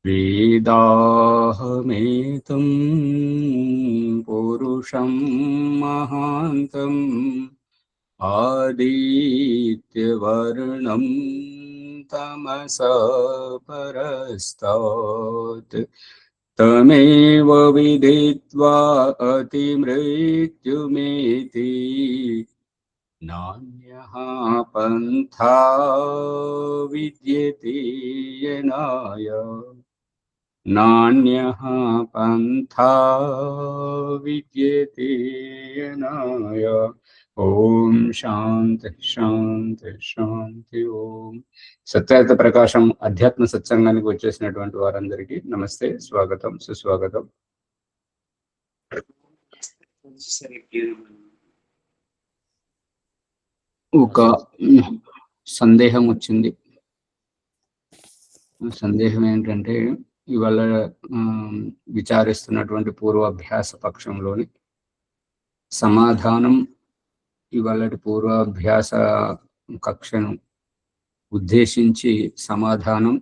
వేదాహమేతం పురుషం మహాంతం ఆదిత్యవర్ణం తమస పరస్తాత్ తమేవ విదిత్వా అతిమృత్యుమేతి నాన్యః పంథా విద్యతే యనాయ నాన్యః పంథా విద్యతే యనాయ. ఓం శాంతి శాంతి శాంతి. ఓం సత్యార్థ ప్రకాశం అధ్యాత్మ సత్సంగానికి వచ్చేసినటువంటి వారందరికీ నమస్తే, స్వాగతం, సుస్వాగతం. ఒక సందేహం వచ్చింది. సందేహం ఏంటంటే, ఇవాళ విచారిస్తున్నటువంటి పూర్వాభ్యాస పక్షంలోని సమాధానం, ఇవాళటి పూర్వాభ్యాస కక్షను ఉద్దేశించి సమాధానం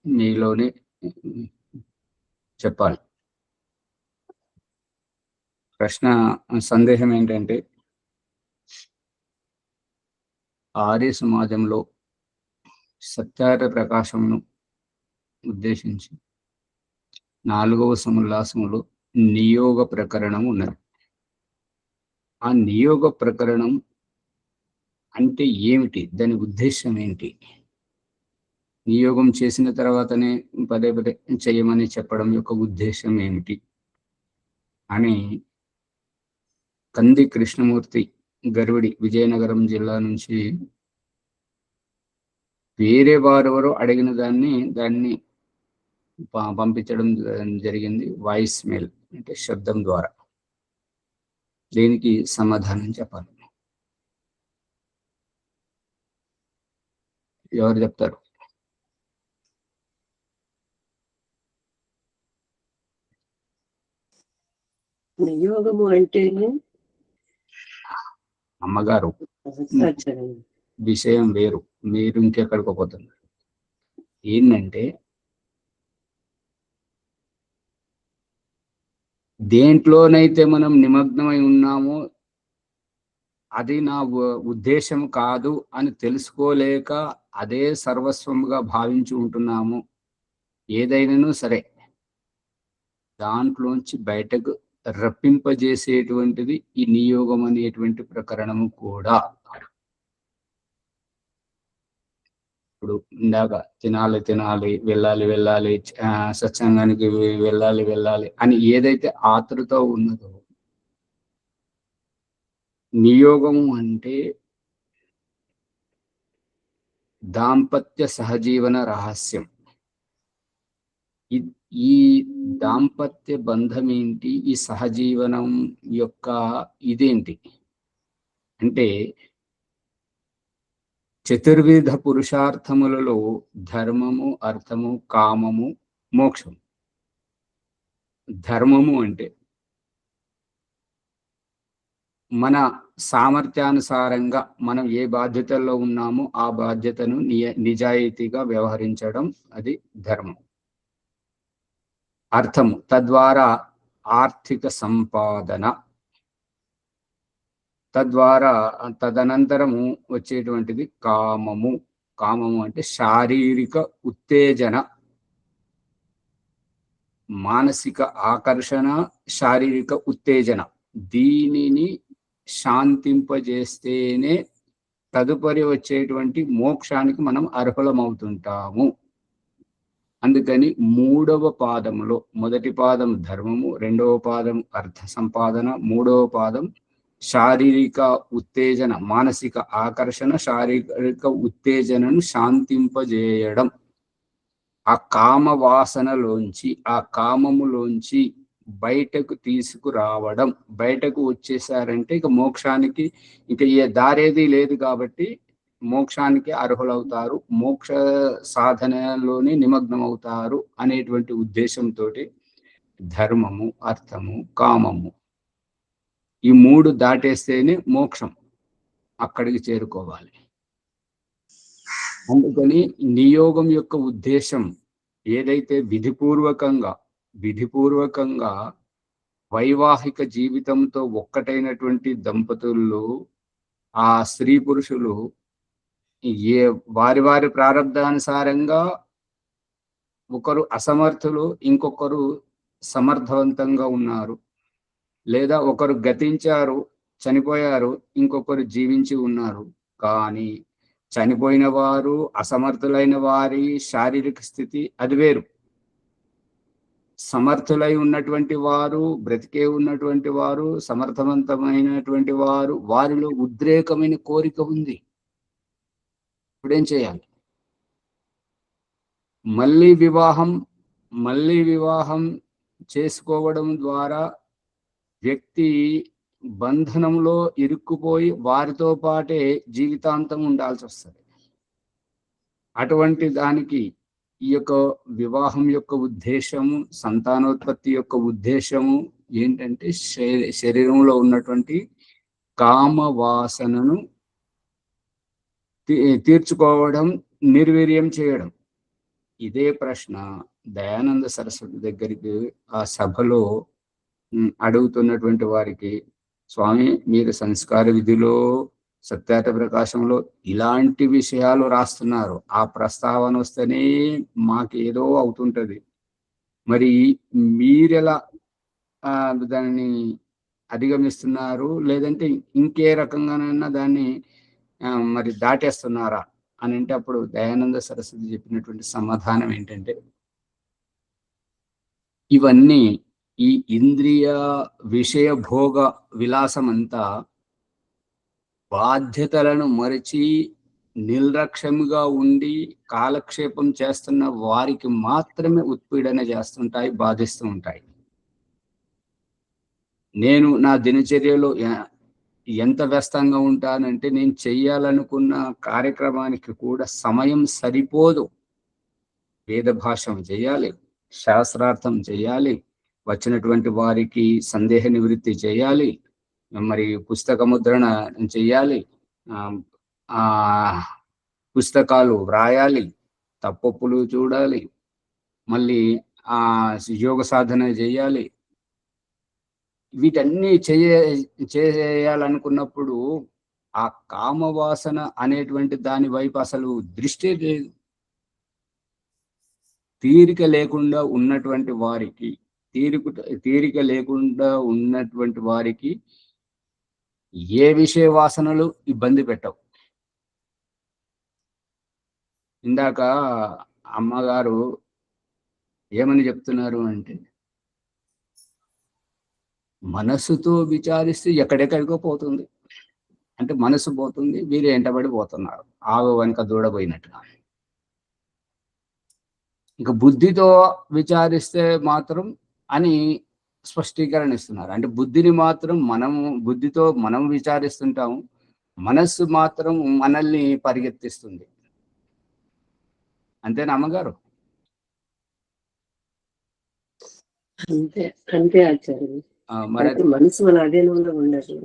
మీలోనే చెప్పాలి. సందేహం ఏంటంటే, ఆర్య సమాజంలో సత్యార్థ ప్రకాశంను ఉద్దేశించి 4వ సముల్లాసములో నియోగ ప్రకరణం ఉన్నది. ఆ నియోగ ప్రకరణం అంటే ఏమిటి? దాని ఉద్దేశం ఏంటి? నియోగం చేసిన తర్వాతనే పదే పదే చేయమని చెప్పడం యొక్క ఉద్దేశం ఏమిటి అని కంది కృష్ణమూర్తి గర్విడి, విజయనగరం జిల్లా నుంచి వేరే వారెవరో అడిగిన దాన్ని పంపించడం జరిగింది. వాయిస్ మెయిల్ అంటే శబ్దం ద్వారా. దీనికి సమాధానం చెప్పాలి. ఎవరు చెప్తారు? నియోగము అంటే అమ్మగారు, విషయం వేరు, మీరు ఇంకెక్కడికి పోతున్నారు. ఏంటంటే, దేంట్లోనైతే మనం నిమగ్నమై ఉన్నామో అది నా ఉద్దేశం కాదు అని తెలుసుకోలేక అదే సర్వస్వముగా భావించి ఉంటున్నాము. ఏదైనాను సరే దాంట్లోంచి బయటకు రప్పింపజేసేటువంటిది ఈ నియోగం అనేటువంటి ప్రకరణము కూడా. ఇప్పుడు ఇందాక తినాలి, వెళ్ళాలి, సత్సంగానికి వెళ్ళాలి అని ఏదైతే ఆతృత ఉన్నదో, నియోగము అంటే దాంపత్య సహజీవన రహస్యం. ఈ దాంపత్య బంధం ఏంటి? ఈ సహజీవనం యొక్క ఇదేంటి అంటే, చతుర్విధ పురుషార్థములలో ధర్మము, అర్థము, కామము, మోక్షం. ధర్మము అంటే మన సామర్థ్యానుసారంగా మనం ఏ బాధ్యతల్లో ఉన్నామో ఆ బాధ్యతను నిజాయితీగా వ్యవహరించడం, అది ధర్మం. అర్థము, తద్వారా ఆర్థిక సంపాదన. తదనంతరము వచ్చేటువంటిది కామము. కామము అంటే శారీరక ఉత్తేజన, మానసిక ఆకర్షణ, శారీరక ఉత్తేజన. దీనిని శాంతింపజేస్తేనే తదుపరి వచ్చేటువంటి మోక్షానికి మనం అర్హులమవుతుంటాము. అందుకని 3వ పాదములో, మొదటి పాదం ధర్మము, 2వ పాదం అర్థ సంపాదన, 3వ పాదం శారీరక ఉత్తేజన, మానసిక ఆకర్షణ, శారీరక ఉత్తేజనను శాంతింపజేయడం. ఆ కామ వాసనలోంచి, ఆ కామములోంచి బయటకు తీసుకురావడం. బయటకు వచ్చేసారంటే ఇక మోక్షానికి ఇక ఏ దారేది లేదు కాబట్టి మోక్షానికి అర్హులవుతారు, మోక్ష సాధనలోనే నిమగ్నం అవుతారు అనేటువంటి ఉద్దేశంతో ధర్మము, అర్థము, కామము ఈ 3 దాటేస్తేనే మోక్షం, అక్కడికి చేరుకోవాలి. అందుకని నియోగం యొక్క ఉద్దేశం ఏదైతే విధిపూర్వకంగా వైవాహిక జీవితంతో ఒక్కటైనటువంటి దంపతులు, ఆ స్త్రీ పురుషులు వారి వారి ప్రారంధానుసారంగా ఒకరు అసమర్థులు, ఇంకొకరు సమర్థవంతంగా ఉన్నారు, లేదా ఒకరు గతించారు, చనిపోయారు, ఇంకొకరు జీవించి ఉన్నారు. కానీ చనిపోయిన వారు, అసమర్థులైన వారి శారీరక స్థితి అది వేరు. సమర్థులై ఉన్నటువంటి వారు, బ్రతికే ఉన్నటువంటి వారు, సమర్థవంతమైనటువంటి వారు, వారిలో ఉద్రేకమైన కోరిక ఉంది. ఇప్పుడేం చేయాలి? మళ్ళీ వివాహం చేసుకోవడం ద్వారా వ్యక్తి బంధనంలో ఇరుక్కుపోయి వారితో పాటే జీవితాంతం ఉండాల్సి వస్తుంది. అటువంటి దానికి ఈ యొక్క వివాహం యొక్క ఉద్దేశము, సంతానోత్పత్తి యొక్క ఉద్దేశము ఏంటంటే శరీరంలో ఉన్నటువంటి కామ వాసనను తీర్చుకోవడం, నిర్వీర్యం చేయడం. ఇదే ప్రశ్న దయానంద సరస్వతి దగ్గరికి ఆ సభలో అడుగుతున్నటువంటి వారికి, స్వామి మీరు సంస్కార విధిలో, సత్యార్థ ప్రకాశంలో ఇలాంటి విషయాలు రాస్తున్నారు, ఆ ప్రస్తావన వస్తేనే మాకేదో అవుతుంటది, మరి మీరెలా దాన్ని అధిగమిస్తున్నారు, లేదంటే ఇంకే రకంగానైనా దాన్ని మరి దాటేస్తున్నారా అని అంటే, అప్పుడు దయానంద సరస్వతి చెప్పినటువంటి సమాధానం ఏంటంటే, ఇవన్నీ ఈ ఇంద్రియ విషయ భోగ విలాసం అంతా బాధ్యతలను మరచి నిర్లక్ష్యముగా ఉండి కాలక్షేపం చేస్తున్న వారికి మాత్రమే ఉత్పీడన చేస్తుంటాయి, బాధిస్తూ ఉంటాయి. నేను నా దినచర్యలో ఎంత వ్యస్తంగా ఉంటానంటే, నేను చెయ్యాలనుకున్న కార్యక్రమానికి కూడా సమయం సరిపోదు. వేద భాషం చేయాలి, శాస్త్రార్థం చేయాలి, వచ్చినటువంటి వారికి సందేహ నివృత్తి చేయాలి, మరి పుస్తక ముద్రణ చేయాలి, పుస్తకాలు వ్రాయాలి, తప్పొప్పులు చూడాలి, మళ్ళీ యోగ సాధన చేయాలి. వీటన్నీ చేయాలనుకున్నప్పుడు ఆ కామవాసన అనేటువంటి దాని వైపు అసలు దృష్టి లేదు. తీరిక లేకుండా ఉన్నటువంటి వారికి ఏ విషయ వాసనలు ఇబ్బంది పెట్టవు. ఇందాక అమ్మగారు ఏమని చెప్తున్నారు అంటే, మనస్సుతో విచారిస్తే ఎక్కడెక్కడికో పోతుంది. అంటే మనసు పోతుంది, వీరు ఎంటబడి పోతున్నారు, ఆవు వెనక దూడపోయినట్టుగా. ఇక బుద్ధితో విచారిస్తే మాత్రం అని స్పష్టీకరణ ఇస్తున్నారు. అంటే బుద్ధితో మనం విచారిస్తుంటాము, మనస్సు మాత్రం మనల్ని పరిగెత్తిస్తుంది. అంతేనా అమ్మగారు? అంతే అంతే ఆచార్య. మనసు మన అధీనంలో ఉండదు,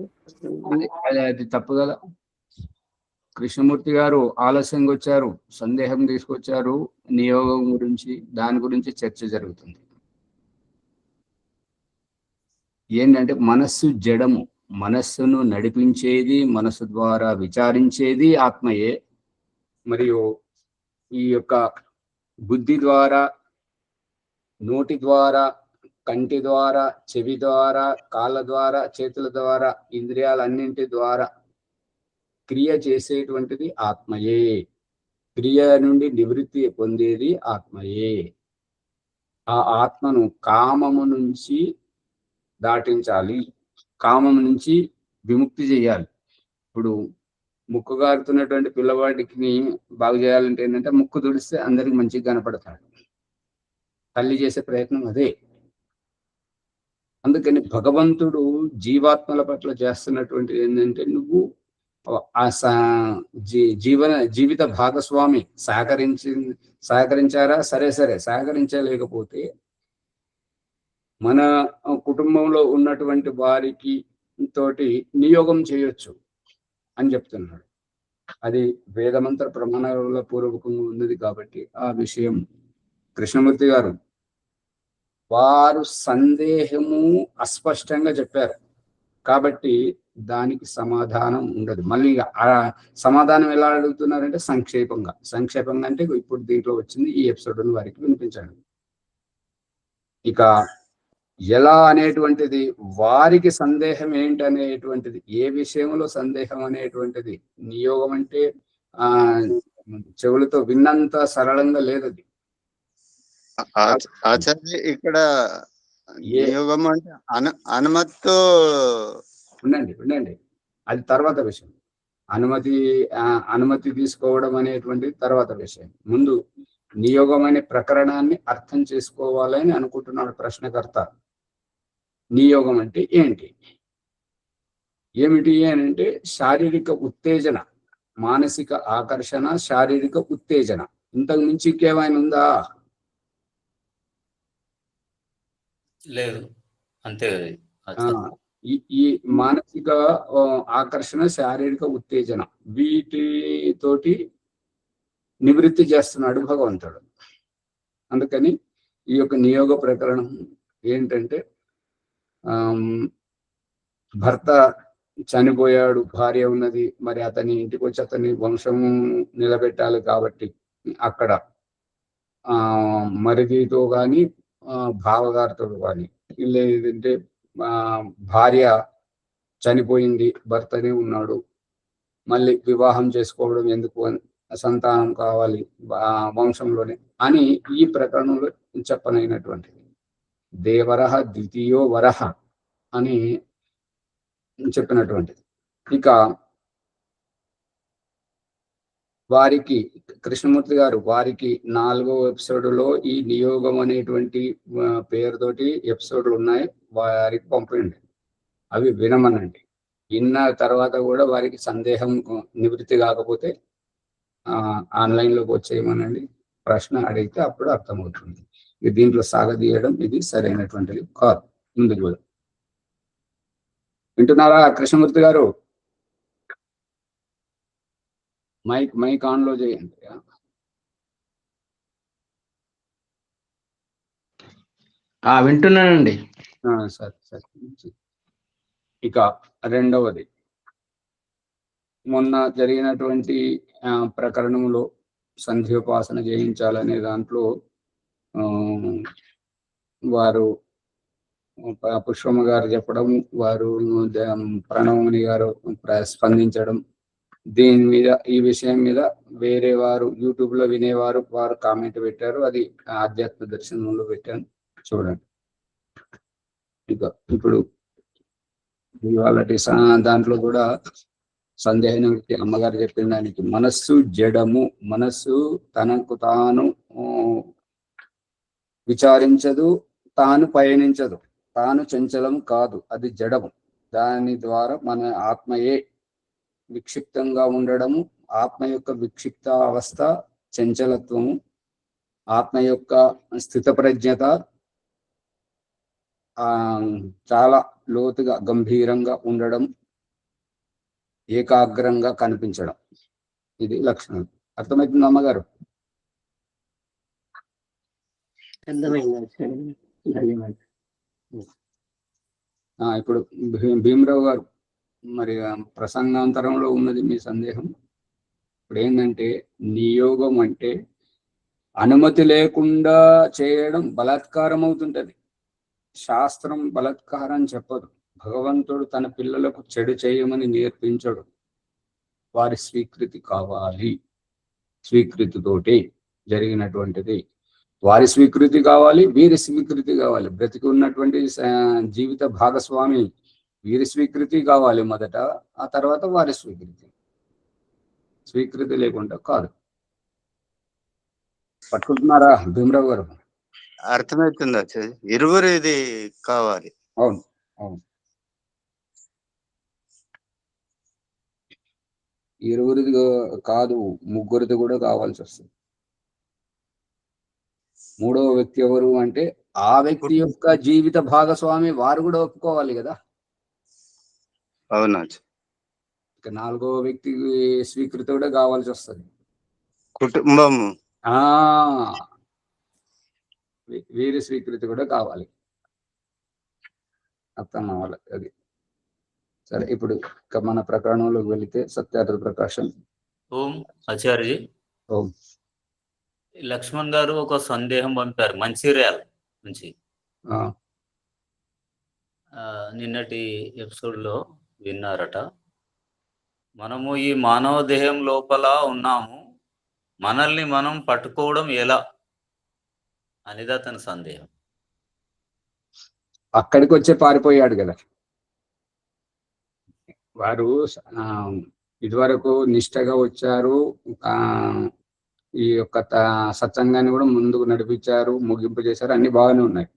అది తప్పు కదా. కృష్ణమూర్తి గారు ఆలస్యంగా వచ్చారు, సందేహం తీసుకొచ్చారు నియోగం గురించి, దాని గురించి చర్చ జరుగుతుంది. ఏంటంటే మనస్సు జడము, మనస్సును నడిపించేది, మనస్సు ద్వారా విచారించేది ఆత్మయే. మరియు ఈ యొక్క బుద్ధి ద్వారా, నోటి ద్వారా, కంటి ద్వారా, చెవి ద్వారా, కాళ్ళ ద్వారా, చేతుల ద్వారా, ఇంద్రియాలన్నింటి ద్వారా క్రియ చేసేటువంటిది ఆత్మయే. క్రియ నుండి నివృత్తి పొందేది ఆత్మయే. ఆ ఆత్మను కామము నుంచి దాటించాలి, కామము నుంచి విముక్తి చేయాలి. ఇప్పుడు ముక్కు గారుతున్నటువంటి పిల్లవాడికి బాగు చేయాలంటే ఏంటంటే, ముక్కు తుడిస్తే అందరికి మంచిగా కనపడతాడు. తల్లి చేసే ప్రయత్నం అదే. అందుకని భగవంతుడు జీవాత్మల పట్ల చేస్తున్నటువంటిది ఏంటంటే, నువ్వు ఆ జీవిత భాగస్వామి సహకరించారా? సరే, సహకరించలేకపోతే మన కుటుంబంలో ఉన్నటువంటి వారికి తోటి నియోగం చేయొచ్చు అని చెప్తున్నాడు. అది వేదమంత్ర ప్రమాణాల పూర్వకంగా ఉన్నది కాబట్టి ఆ విషయం కృష్ణమూర్తి గారు వారు సందేహము అస్పష్టంగా చెప్పారు కాబట్టి దానికి సమాధానం ఉండదు. మళ్ళీ ఆ సమాధానం ఎలా అడుగుతున్నారంటే సంక్షేపంగా అంటే ఇప్పుడు దీంట్లో వచ్చింది ఈ ఎపిసోడ్ వారికి వినిపించండి. ఇక ఎలా అనేటువంటిది వారికి సందేహం ఏంటనేటువంటిది, ఏ విషయంలో సందేహం అనేటువంటిది నియోగం అంటే ఆ చెవులతో విన్నంత సరళంగా లేదు అది. ఆచార్య ఇక్కడ నియోగం అంటే అనుమతితో ఉండండి అది తర్వాత విషయం. అనుమతి తీసుకోవడం అనేటువంటిది తర్వాత విషయం. ముందు నియోగం అనే ప్రకరణాన్ని అర్థం చేసుకోవాలని అనుకుంటున్నాడు ప్రశ్నకర్త. నియోగం అంటే ఏమిటి అని అంటే శారీరక ఉత్తేజన, మానసిక ఆకర్షణ, శారీరక ఉత్తేజన. ఇంతకు మించి ఇంకేమైనా ఉందా? లేదు, అంతే. ఈ మానసిక ఆకర్షణ, శారీరక ఉత్తేజన వీటితోటి నివృత్తి చేస్తున్నాడు భగవంతుడు. అందుకని ఈ యొక్క నియోగ ప్రకరణం ఏంటంటే భర్త చనిపోయాడు, భార్య ఉన్నది, మరి అతని ఇంటికి వచ్చి అతని వంశము నిలబెట్టాలి కాబట్టి అక్కడ మరిదితో కానీ భావగారితో కానీ, లేదంటే భార్య చనిపోయింది, భర్తనే ఉన్నాడు, మళ్ళీ వివాహం చేసుకోవడం ఎందుకు, సంతానం కావాలి వంశంలోనే అని ఈ ప్రకరణంలో చెప్పనైనటువంటిది. దేవరహ ద్వితీయో వరహ అని చెప్పినటువంటిది. ఇక వారికి కృష్ణమూర్తి గారు వారికి 4వ ఎపిసోడ్లో ఈ నియోగం అనేటువంటి పేరుతోటి ఎపిసోడ్లు ఉన్నాయి, వారికి పంపండి, అవి వినమనండి. విన్న తర్వాత కూడా వారికి సందేహం నివృత్తి కాకపోతే ఆన్లైన్లోకి వచ్చేయమనండి, ప్రశ్న అడిగితే అప్పుడు అర్థమవుతుంది. దీంట్లో సాగదీయడం ఇది సరైనటువంటిది కాదు. ముందుకు కూడా వింటున్నారా కృష్ణమూర్తి గారు? మైక్ ఆన్ లో చేయండి. వింటున్నానండి. సరే. ఇక రెండవది, మొన్న జరిగినటువంటి ప్రకరణంలో సంధ్యోపాసన చేయించాలనే దాంట్లో వారు పుష్పమ్మ గారు చెప్పడం, వారు ప్రణవముని గారు స్పందించడం, దీని మీద ఈ విషయం మీద వేరే వారు యూట్యూబ్ లో వినేవారు వారు కామెంట్ పెట్టారు. అది ఆధ్యాత్మ దర్శనంలో పెట్టాను, చూడండి. ఇక ఇప్పుడు ఇవాళ దాంట్లో కూడా సందేహం అమ్మగారు చెప్పిన దానికి, మనస్సు జడము, మనస్సు తనకు తాను విచారించదు, తాను పయనించదు, తాను చంచలం కాదు, అది జడము. దాని ద్వారా మన ఆత్మయే విక్షిప్తంగా ఉండడము, ఆత్మ యొక్క విక్షిప్త అవస్థ, చంచలత్వము, ఆత్మ యొక్క స్థితప్రజ్ఞత చాలా లోతుగా గంభీరంగా ఉండడం, ఏకాగ్రంగా కనిపించడం, ఇది లక్షణం. అర్థమవుతుంది అమ్మగారు? ఇప్పుడు భీమరావు గారు, మరి ప్రసంగాంతరంలో ఉన్నది మీ సందేహం. ఇప్పుడు ఏంటంటే నియోగం అంటే అనుమతి లేకుండా చేయడం బలాత్కారం అవుతుంటది. శాస్త్రం బలాత్కారం చెప్పదు. భగవంతుడు తన పిల్లలకు చెడు చేయమని నేర్పించడు. వారి స్వీకృతి కావాలి, స్వీకృతితోటి జరిగినటువంటిది. వారి స్వీకృతి కావాలి, వీరి స్వీకృతి కావాలి. బ్రతికి ఉన్నటువంటి జీవిత భాగస్వామి వీరి స్వీకృతి కావాలి మొదట, ఆ తర్వాత వారి స్వీకృతి. స్వీకృతి లేకుండా కాదు. పట్టుకుంటున్నారా భీమరావు గారు? అర్థమవుతుందా? ఇరువురు ఇది కావాలి. అవును. ఇరువురిది కాదు, ముగ్గురిది కూడా కావాల్సి వస్తుంది. మూడవ వ్యక్తి ఎవరు అంటే ఆ వ్యక్తి యొక్క జీవిత భాగస్వామి, వారు కూడా ఒప్పుకోవాలి కదా. అవునా? ఇక 4వ వ్యక్తికి స్వీకృతి కూడా కావాల్సి వస్తుంది. కుటుంబము వీరి స్వీకృతి కూడా కావాలి. అర్థం అవ్వాలి అది. సరే, ఇప్పుడు ఇక మన ప్రకరణంలోకి వెళితే సత్యార్థ ప్రకాశం. ఓం ఆచార్య. ఓం. లక్ష్మణ్ గారు ఒక సందేహం పంపారు మంచిర్యాల నుంచి. నిన్నటి ఎపిసోడ్లో విన్నారట. మనము ఈ మానవ దేహం లోపల ఉన్నాము, మనల్ని మనం పట్టుకోవడం ఎలా అనేది అతని సందేహం. అక్కడికి వచ్చే పారిపోయాడు కదా వారు. ఇదివరకు నిష్టగా వచ్చారు, ఈ యొక్క సత్సంగాన్ని కూడా ముందుకు నడిపించారు, ముగింపు చేశారు, అన్ని బాగానే ఉన్నాయి.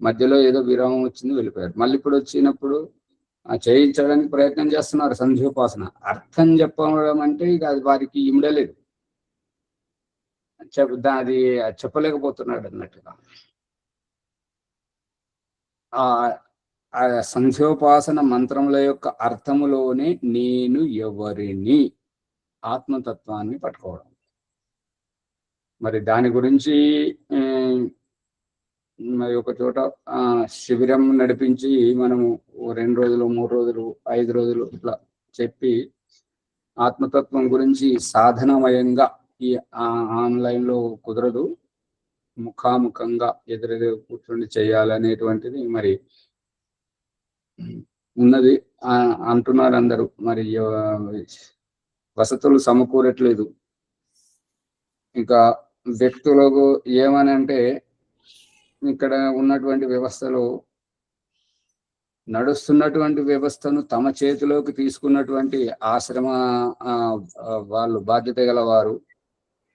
మధ్యలో ఏదో విరామం వచ్చింది, వెళ్ళిపోయారు. మళ్ళీ ఇప్పుడు వచ్చినప్పుడు చేయించడానికి ప్రయత్నం చేస్తున్నారు సంధ్యోపాసన. అర్థం చెప్పడం అంటే ఇక అది వారికి ఇమిడలేదు, అది చెప్పలేకపోతున్నాడు అన్నట్టుగా. ఆ సంధ్యోపాసన మంత్రముల యొక్క అర్థములోనే నేను ఎవరిని, ఆత్మతత్వాన్ని పట్టుకోవడం. మరి దాని గురించి మరి ఒక చోట శిబిరం నడిపించి మనము 2 రోజులు 3 రోజులు 5 రోజులు ఇట్లా చెప్పి ఆత్మతత్వం గురించి సాధనమయంగా, ఈ ఆన్లైన్లో కుదరదు, ముఖాముఖంగా ఎదురెదురు కూర్చొని చేయాలనేటువంటిది మరి ఉన్నది అంటున్నారు అందరూ. మరి వసతులు సమకూరట్లేదు. ఇంకా వ్యక్తులకు ఏమని అంటే, ఇక్కడ ఉన్నటువంటి వ్యవస్థలో నడుస్తున్నటువంటి వ్యవస్థను తమ చేతిలోకి తీసుకున్నటువంటి ఆశ్రమ వాళ్ళు, బాధ్యత గలవారు.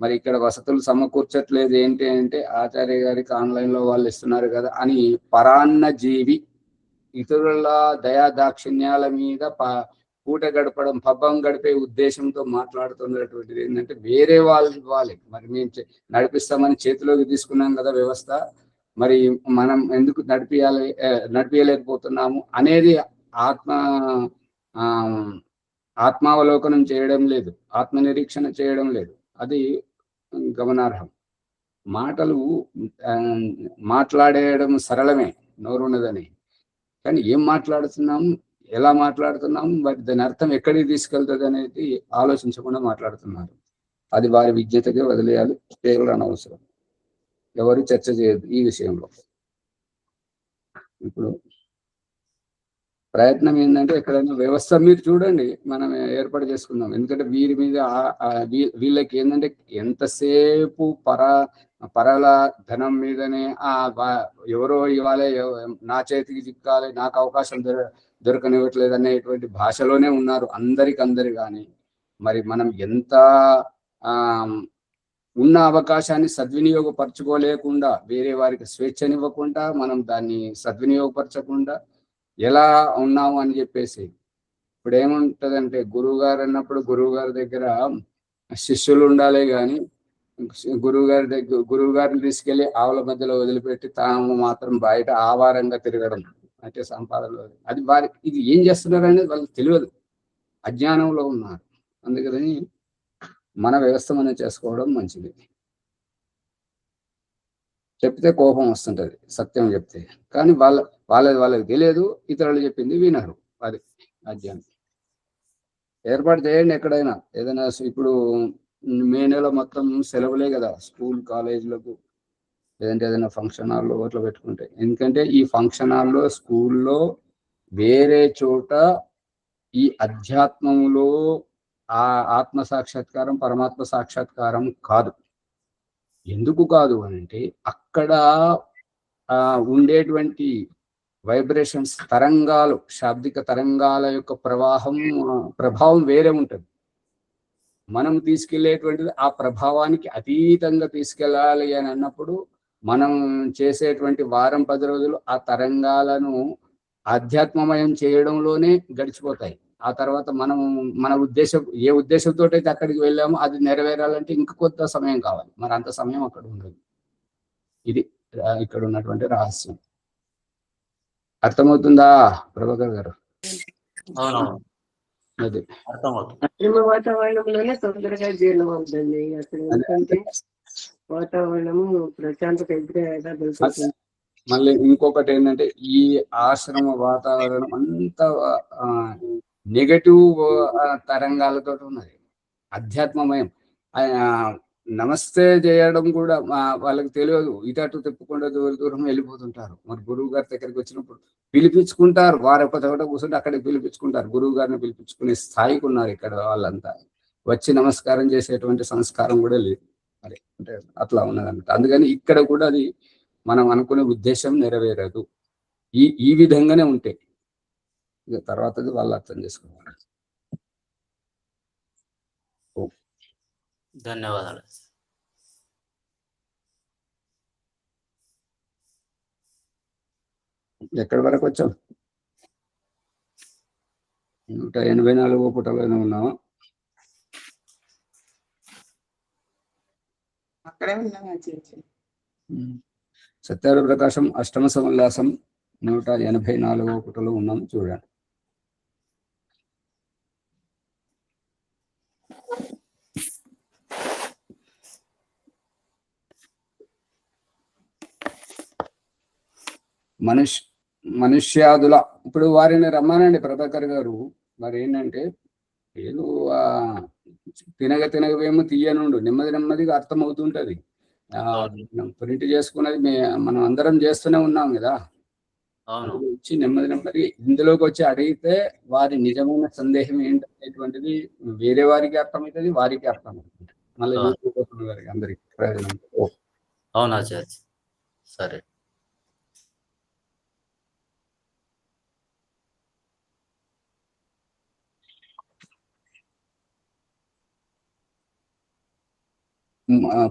మరి ఇక్కడ వసతులు సమకూర్చట్లేదు ఏంటి అంటే, ఆచార్య గారికి ఆన్లైన్లో వాళ్ళు ఇస్తున్నారు కదా అని పరాన్న జీవి, ఇతరుల దయా దాక్షిణ్యాల మీద పూట గడపడం, పబ్బం గడిపే ఉద్దేశంతో మాట్లాడుతున్నటువంటిది ఏంటంటే, వేరే వాళ్ళు ఇవ్వాలి, మరి మేము నడిపిస్తామని చేతిలోకి తీసుకున్నాం కదా వ్యవస్థ, మరి మనం ఎందుకు నడిపించలేకపోతున్నాము అనేది ఆత్మావలోకనం చేయడం లేదు, ఆత్మనిరీక్షణ చేయడం లేదు. అది గమనార్హం. మాట్లాడేయడం సరళమే, నోరున్నదని, కానీ ఏం మాట్లాడుతున్నాము, ఎలా మాట్లాడుతున్నాము, మరి దాని అర్థం ఎక్కడికి తీసుకెళ్తుంది అనేది ఆలోచించకుండా మాట్లాడుతున్నారు. అది వారి విజ్ఞతగా వదిలేయాలి, కేవలం అనవసరం, ఎవరు చర్చ చేయదు ఈ విషయంలో. ఇప్పుడు ప్రయత్నం ఏంటంటే, ఎక్కడైనా వ్యవస్థ మీరు చూడండి, మనం ఏర్పాటు చేసుకుందాం. ఎందుకంటే వీరి మీద వీళ్ళకి ఏంటంటే ఎంతసేపు పరల ధనం మీదనే, ఎవరో ఇవ్వాలి, నా చేతికి చిక్కాలి, నాకు అవకాశం దొరకనివ్వట్లేదు అనేటువంటి భాషలోనే ఉన్నారు అందరు. కానీ మరి మనం ఎంత ఉన్న అవకాశాన్ని సద్వినియోగపరచుకోలేకుండా, వేరే వారికి స్వేచ్ఛనివ్వకుండా, మనం దాన్ని సద్వినియోగపరచకుండా ఎలా ఉన్నాము అని చెప్పేసి, ఇప్పుడు ఏముంటదంటే, గురువు గారు అన్నప్పుడు గురువు గారి దగ్గర శిష్యులు ఉండాలి, కానీ గురువు గారిని తీసుకెళ్లి ఆవుల మధ్యలో వదిలిపెట్టి తాము మాత్రం బయట ఆవారంగా తిరగడం అంటే సంపాదనలో, అది వారికి ఇది ఏం చేస్తున్నారు అనేది వాళ్ళకి తెలియదు, అజ్ఞానంలో ఉన్నారు. అందుకని మన వ్యవస్థ మనం చేసుకోవడం మంచిది. చెప్తే కోపం వస్తుంటది సత్యం చెప్తే, కానీ వాళ్ళకి తెలియదు, ఇతరులు చెప్పింది వినరు. అది అజ్ఞానం. ఏర్పాటు చేయండి ఎక్కడైనా, ఏదైనా. ఇప్పుడు మే నెల మొత్తం సెలవులే కదా స్కూల్ కాలేజీలకు, లేదంటే ఏదైనా ఫంక్షన్ హాల్లో అట్లా పెట్టుకుంటే. ఎందుకంటే ఈ ఫంక్షన్ హాల్లో, స్కూల్లో, వేరే చోట ఈ అధ్యాత్మంలో ఆ ఆత్మ సాక్షాత్కారం, పరమాత్మ సాక్షాత్కారం కాదు. ఎందుకు కాదు అని అంటే, అక్కడ ఉండేటువంటి వైబ్రేషన్స్, తరంగాలు, శాబ్దిక తరంగాల యొక్క ప్రభావం వేరే ఉంటుంది. మనం తీసుకెళ్లేటువంటిది ఆ ప్రభావానికి అతీతంగా తీసుకెళ్ళాలి అని అన్నప్పుడు, మనం చేసేటువంటి 1-10 రోజులు ఆ తరంగాలను ఆధ్యాత్మమయం చేయడంలోనే గడిచిపోతాయి. ఆ తర్వాత మన ఏ ఉద్దేశంతో అయితే అక్కడికి వెళ్ళామో అది నెరవేరాలంటే ఇంక కొంత సమయం కావాలి. మరి అంత సమయం అక్కడ ఉండదు. ఇది ఇక్కడ ఉన్నటువంటి రహస్యం. అర్థమవుతుందా ప్రభాకర్ గారు? అదే అర్థమవుతుంది. అక్రమ వాతావరణంలోనే తొందరగా జీర్ణం అవుతుంది. అసలు ఎందుకంటే వాతావరణము ప్రశాంతత ఎదురేగా దొరుకుతుంది. మళ్ళీ ఇంకొకటి ఏంటంటే ఈ ఆశ్రమ వాతావరణం అంతా నెగటివ్ తరంగాలతో ఉన్నది, అధ్యాత్మమయం. నమస్తే చేయడం కూడా వాళ్ళకి తెలియదు, ఇటు తిప్పకుండా దూరం వెళ్ళిపోతుంటారు. మరి గురువు గారి దగ్గరికి వచ్చినప్పుడు పిలిపించుకుంటారు, వారు ఒక చోట కూర్చుంటే అక్కడికి పిలిపించుకుంటారు. గురువు గారిని పిలిపించుకునే స్థాయికి ఉన్నారు ఇక్కడ వాళ్ళంతా. వచ్చి నమస్కారం చేసేటువంటి సంస్కారం కూడా లేదు. మరి అంటే అట్లా ఉన్నదన్నమాట. అందుకని ఇక్కడ కూడా అది మనం అనుకునే ఉద్దేశం నెరవేరదు. ఈ విధంగానే ఉంటే ఇక తర్వాతది వాళ్ళు అర్థం చేసుకోవాలి. ధన్యవాదాలు. ఎక్కడి వరకు వచ్చాం? 184 పుటలోనే ఉన్నాము. అక్కడే ఉన్నాం. సత్యార ప్రకాశం అష్టమ సమోల్లాసం 184 పుటలో ఉన్నాం. చూడండి. మనుష్యాదుల ఇప్పుడు వారిని రమ్మానండి ప్రభాకర్ గారు. మరి ఏంటంటే ఏదో తినగవేమో తీయనుండు, నెమ్మదిగా అర్థం అవుతుంటది. ప్రింట్ చేసుకున్నది మనం అందరం చేస్తూనే ఉన్నాం కదా. వచ్చి నెమ్మదిగా ఇందులోకి వచ్చి అడిగితే వారి నిజమైన సందేహం ఏంటనేటువంటిది వేరే వారికి అర్థమవుతుంది, వారికి అర్థమవుతుంది. మళ్ళీ అందరికి ప్రయోజనం. అవునా సరే.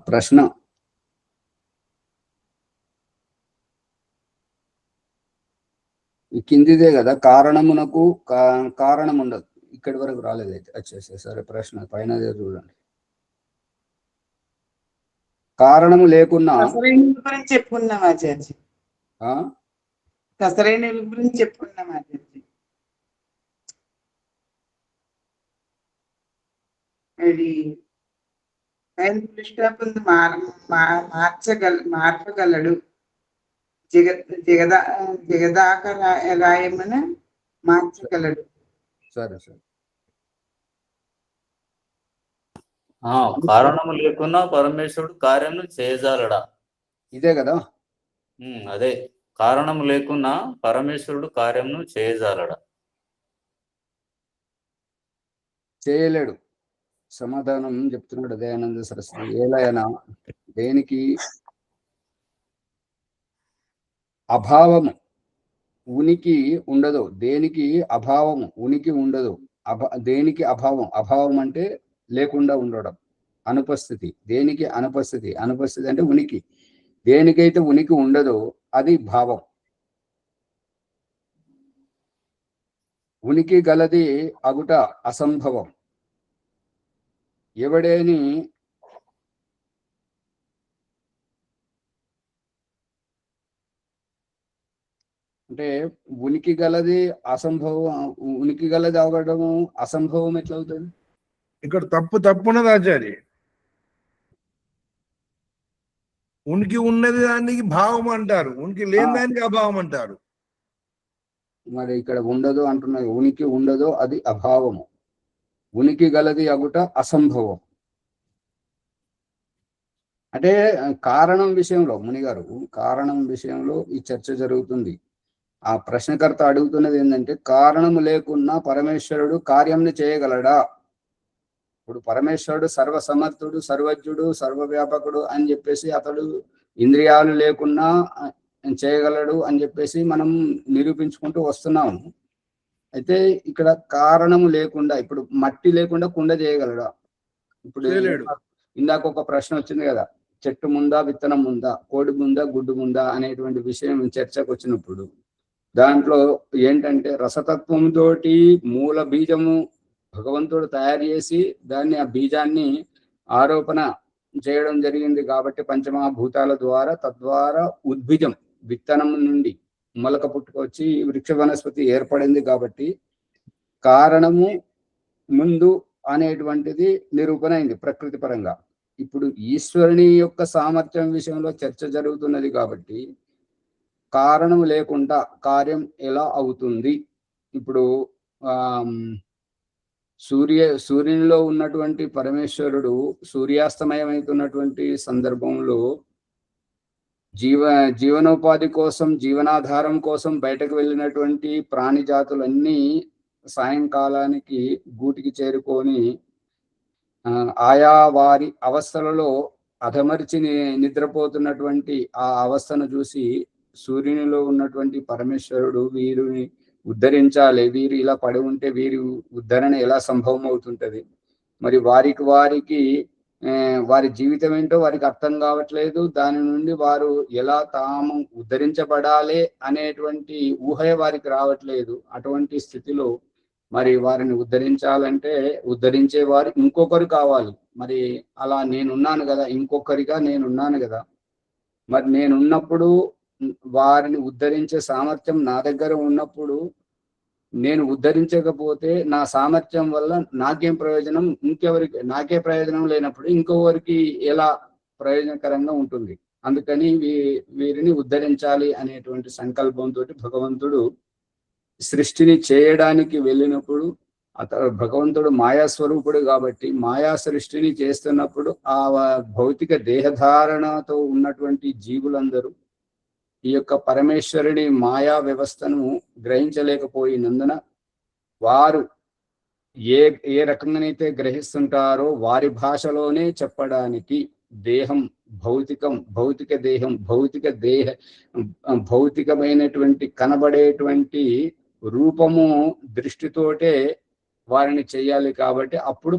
ప్రశ్న కిందిదే కదా, కారణమునకు కారణం ఉండదు. ఇక్కడి వరకు రాలేదైతే వచ్చేసే. సరే, ప్రశ్న పైన చూడండి. కారణము లేకున్నా గురించి చెప్పుకున్నాం ఆచార్య. కసరైన గురించి చెప్పుకున్నాం ఆచార్య. అది మార్చగలడు, జగదాకరాయమున మార్చగలడు. సరే. కారణము లేకున్నా పరమేశ్వరుడు కార్యం చేయజాలడా? ఇదే కదా. అదే, కారణం లేకున్నా పరమేశ్వరుడు కార్యం చేయజాలడా? చేయలేడు. సమాధానం చెప్తున్నాడు దయానంద సరస్వతి. ఏలైనా దేనికి అభావము ఉనికి ఉండదు, దేనికి అభావము ఉనికి ఉండదు. దేనికి అభావం అంటే లేకుండా ఉండడం, అనుపస్థితి. దేనికి అనుపస్థితి అంటే ఉనికి. దేనికైతే ఉనికి ఉండదో అది భావం. ఉనికి గలది అగుట అసంభవం. ఎవడేని అంటే ఉనికి గలది అసంభవం, ఉనికి గలది అవడము అసంభవం ఎట్లవుతుంది? ఇక్కడ తప్పున్నది ఆచార్య. ఉనికి ఉన్నది దానికి భావం అంటారు, ఉనికి లేని దానికి అభావం అంటారు. మరి ఇక్కడ ఉండదు అంటున్నది. ఉనికి ఉండదు అది అభావము. ఉనికి గలది అగుట అసంభవం. అంటే కారణం విషయంలో మునిగారు, కారణం విషయంలో ఈ చర్చ జరుగుతుంది. ఆ ప్రశ్నకర్త అడుగుతున్నది ఏంటంటే, కారణము లేకున్నా పరమేశ్వరుడు కార్యంని చేయగలడా? ఇప్పుడు పరమేశ్వరుడు సర్వసమర్థుడు, సర్వజ్ఞుడు, సర్వవ్యాపకుడు అని చెప్పేసి, అతడు ఇంద్రియాలు లేకున్నా చేయగలడు అని చెప్పేసి మనం నిరూపించుకుంటూ వస్తున్నాము. అయితే ఇక్కడ కారణము లేకుండా, ఇప్పుడు మట్టి లేకుండా కుండ చేయగలడా? ఇప్పుడు ఇందాక ఒక ప్రశ్న వచ్చింది కదా, చెట్టు ముందా విత్తనం ముందా, కోడి ముందా గుడ్డు ముందా అనేటువంటి విషయం చర్చకు వచ్చినప్పుడు దాంట్లో ఏంటంటే రసతత్వంతో మూల బీజము భగవంతుడు తయారు చేసి దాన్ని ఆ బీజాన్ని ఆరోపణ చేయడం జరిగింది కాబట్టి పంచమహాభూతాల ద్వారా, తద్వారా ఉద్భిజం విత్తనం నుండి మొలక పుట్టుకొచ్చి వృక్ష వనస్పతి ఏర్పడింది. కాబట్టి కారణము ముందు అనేటువంటిది నిరూపణ అయింది ప్రకృతి పరంగా. ఇప్పుడు ఈశ్వరుని యొక్క సామర్థ్యం విషయంలో చర్చ జరుగుతున్నది కాబట్టి కారణం లేకుండా కార్యం ఎలా అవుతుంది? ఇప్పుడు సూర్యునిలో ఉన్నటువంటి పరమేశ్వరుడు సూర్యాస్తమయమవుతున్నటువంటి సందర్భంలో జీవనోపాధి కోసం, జీవనాధారం కోసం బయటకు వెళ్ళినటువంటి ప్రాణి జాతులన్నీ సాయంకాలానికి గూటికి చేరుకొని ఆయా వారి అవస్థలలో అధమరిచి నిద్రపోతున్నటువంటి ఆ అవస్థను చూసి సూర్యునిలో ఉన్నటువంటి పరమేశ్వరుడు వీరిని ఉద్ధరించాలి, వీరు ఇలా పడి ఉంటే వీరి ఉద్ధరణ ఎలా సంభవం అవుతుంటది, మరి వారికి వారి జీవితం ఏంటో వారికి అర్థం కావట్లేదు, దాని నుండి వారు ఎలా తాము ఉద్ధరించబడాలి అనేటువంటి ఊహ వారికి రావట్లేదు. అటువంటి స్థితిలో మరి వారిని ఉద్ధరించాలంటే ఉద్ధరించే వారు ఇంకొకరు కావాలి. మరి అలా నేనున్నాను కదా, ఇంకొకరిగా నేనున్నాను కదా, మరి నేనున్నప్పుడు వారిని ఉద్ధరించే సామర్థ్యం నా దగ్గర ఉన్నప్పుడు నేను ఉద్ధరించకపోతే నా సామర్థ్యం వల్ల నాకేం ప్రయోజనం, ఇంకెవరికి నాకే ప్రయోజనం లేనప్పుడు ఇంకొకరికి ఎలా ప్రయోజనకరంగా ఉంటుంది. అందుకని వీరిని ఉద్ధరించాలి అనేటువంటి సంకల్పంతో భగవంతుడు సృష్టిని చేయడానికి వెళ్ళినప్పుడు భగవంతుడు మాయాస్వరూపుడు కాబట్టి మాయా సృష్టిని చేస్తున్నప్పుడు ఆ భౌతిక దేహధారణతో ఉన్నటువంటి జీవులందరూ ఈ యొక్క పరమేశ్వరుడి మాయా వ్యవస్థను గ్రహించలేకపోయినందున వారు ఏ రకంగానైతే గ్రహిస్తుంటారో వారి భాషలోనే చెప్పడానికి దేహం భౌతికం, భౌతిక దేహం, భౌతికమైనటువంటి కనబడేటువంటి రూపము దృష్టితోటే వారిని చేయాలి. కాబట్టి అప్పుడు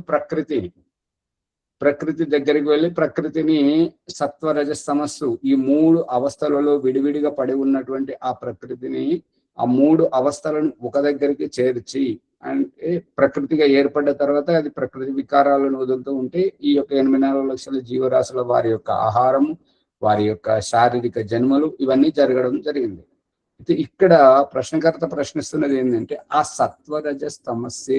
ప్రకృతి దగ్గరికి వెళ్ళి ప్రకృతిని సత్వరజస్తమస్సు ఈ 3 అవస్థలలో విడివిడిగా పడి ఉన్నటువంటి ఆ ప్రకృతిని ఆ 3 అవస్థలను ఒక దగ్గరికి చేర్చి, అంటే ప్రకృతిగా ఏర్పడ్డ తర్వాత అది ప్రకృతి వికారాలను వదులుతూ ఉంటే ఈ యొక్క 84 లక్షల జీవరాశుల వారి యొక్క ఆహారము, వారి యొక్క శారీరక జన్మలు ఇవన్నీ జరగడం జరిగింది. అయితే ఇక్కడ ప్రశ్నకర్త ప్రశ్నిస్తున్నది ఏంటంటే ఆ సత్వరజస్తమస్సే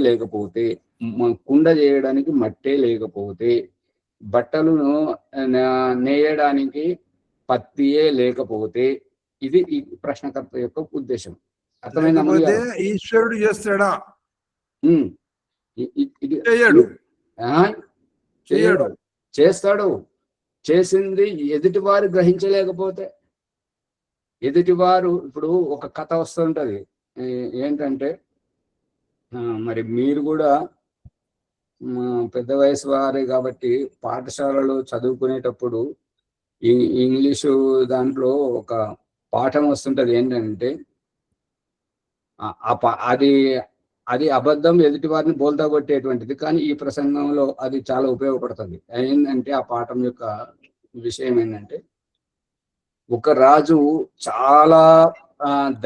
లేకపోతే కుండ చేయడానికి మట్టే లేకపోతే, బట్టలను నేయడానికి పత్తియే లేకపోతే, ఇది ఈ ప్రశ్నకర్త యొక్క ఉద్దేశం. అర్థమైందా? ఈశ్వరుడు చేస్తాడా? చేస్తాడు. చేసింది ఎదుటివారు గ్రహించలేకపోతే, ఎదుటివారు ఇప్పుడు ఒక కథ వస్తుంటది ఏంటంటే, మరి మీరు కూడా పెద్ద వయసు వారే కాబట్టి పాఠశాలలో చదువుకునేటప్పుడు ఇంగ్లీషు దాంట్లో ఒక పాఠం వస్తుంటది ఏంటంటే అది అబద్ధం ఎదుటి వారిని బోల్తా కొట్టేటువంటిది. కానీ ఈ ప్రసంగంలో అది చాలా ఉపయోగపడుతుంది. ఏంటంటే ఆ పాఠం యొక్క విషయం ఏంటంటే, ఒక రాజు చాలా